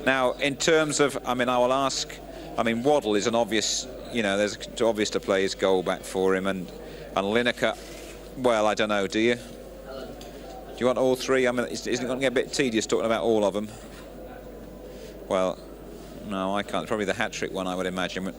Now, in terms of, I mean, I will ask, I mean, Waddle is an obvious, you know, there's obvious to play his goal back for him, and Lineker, well, I don't know, do you? Do you want all 3? I mean, isn't it going to get a bit tedious talking about all of them? Well, no, I can't. Probably the hat-trick one, I would imagine.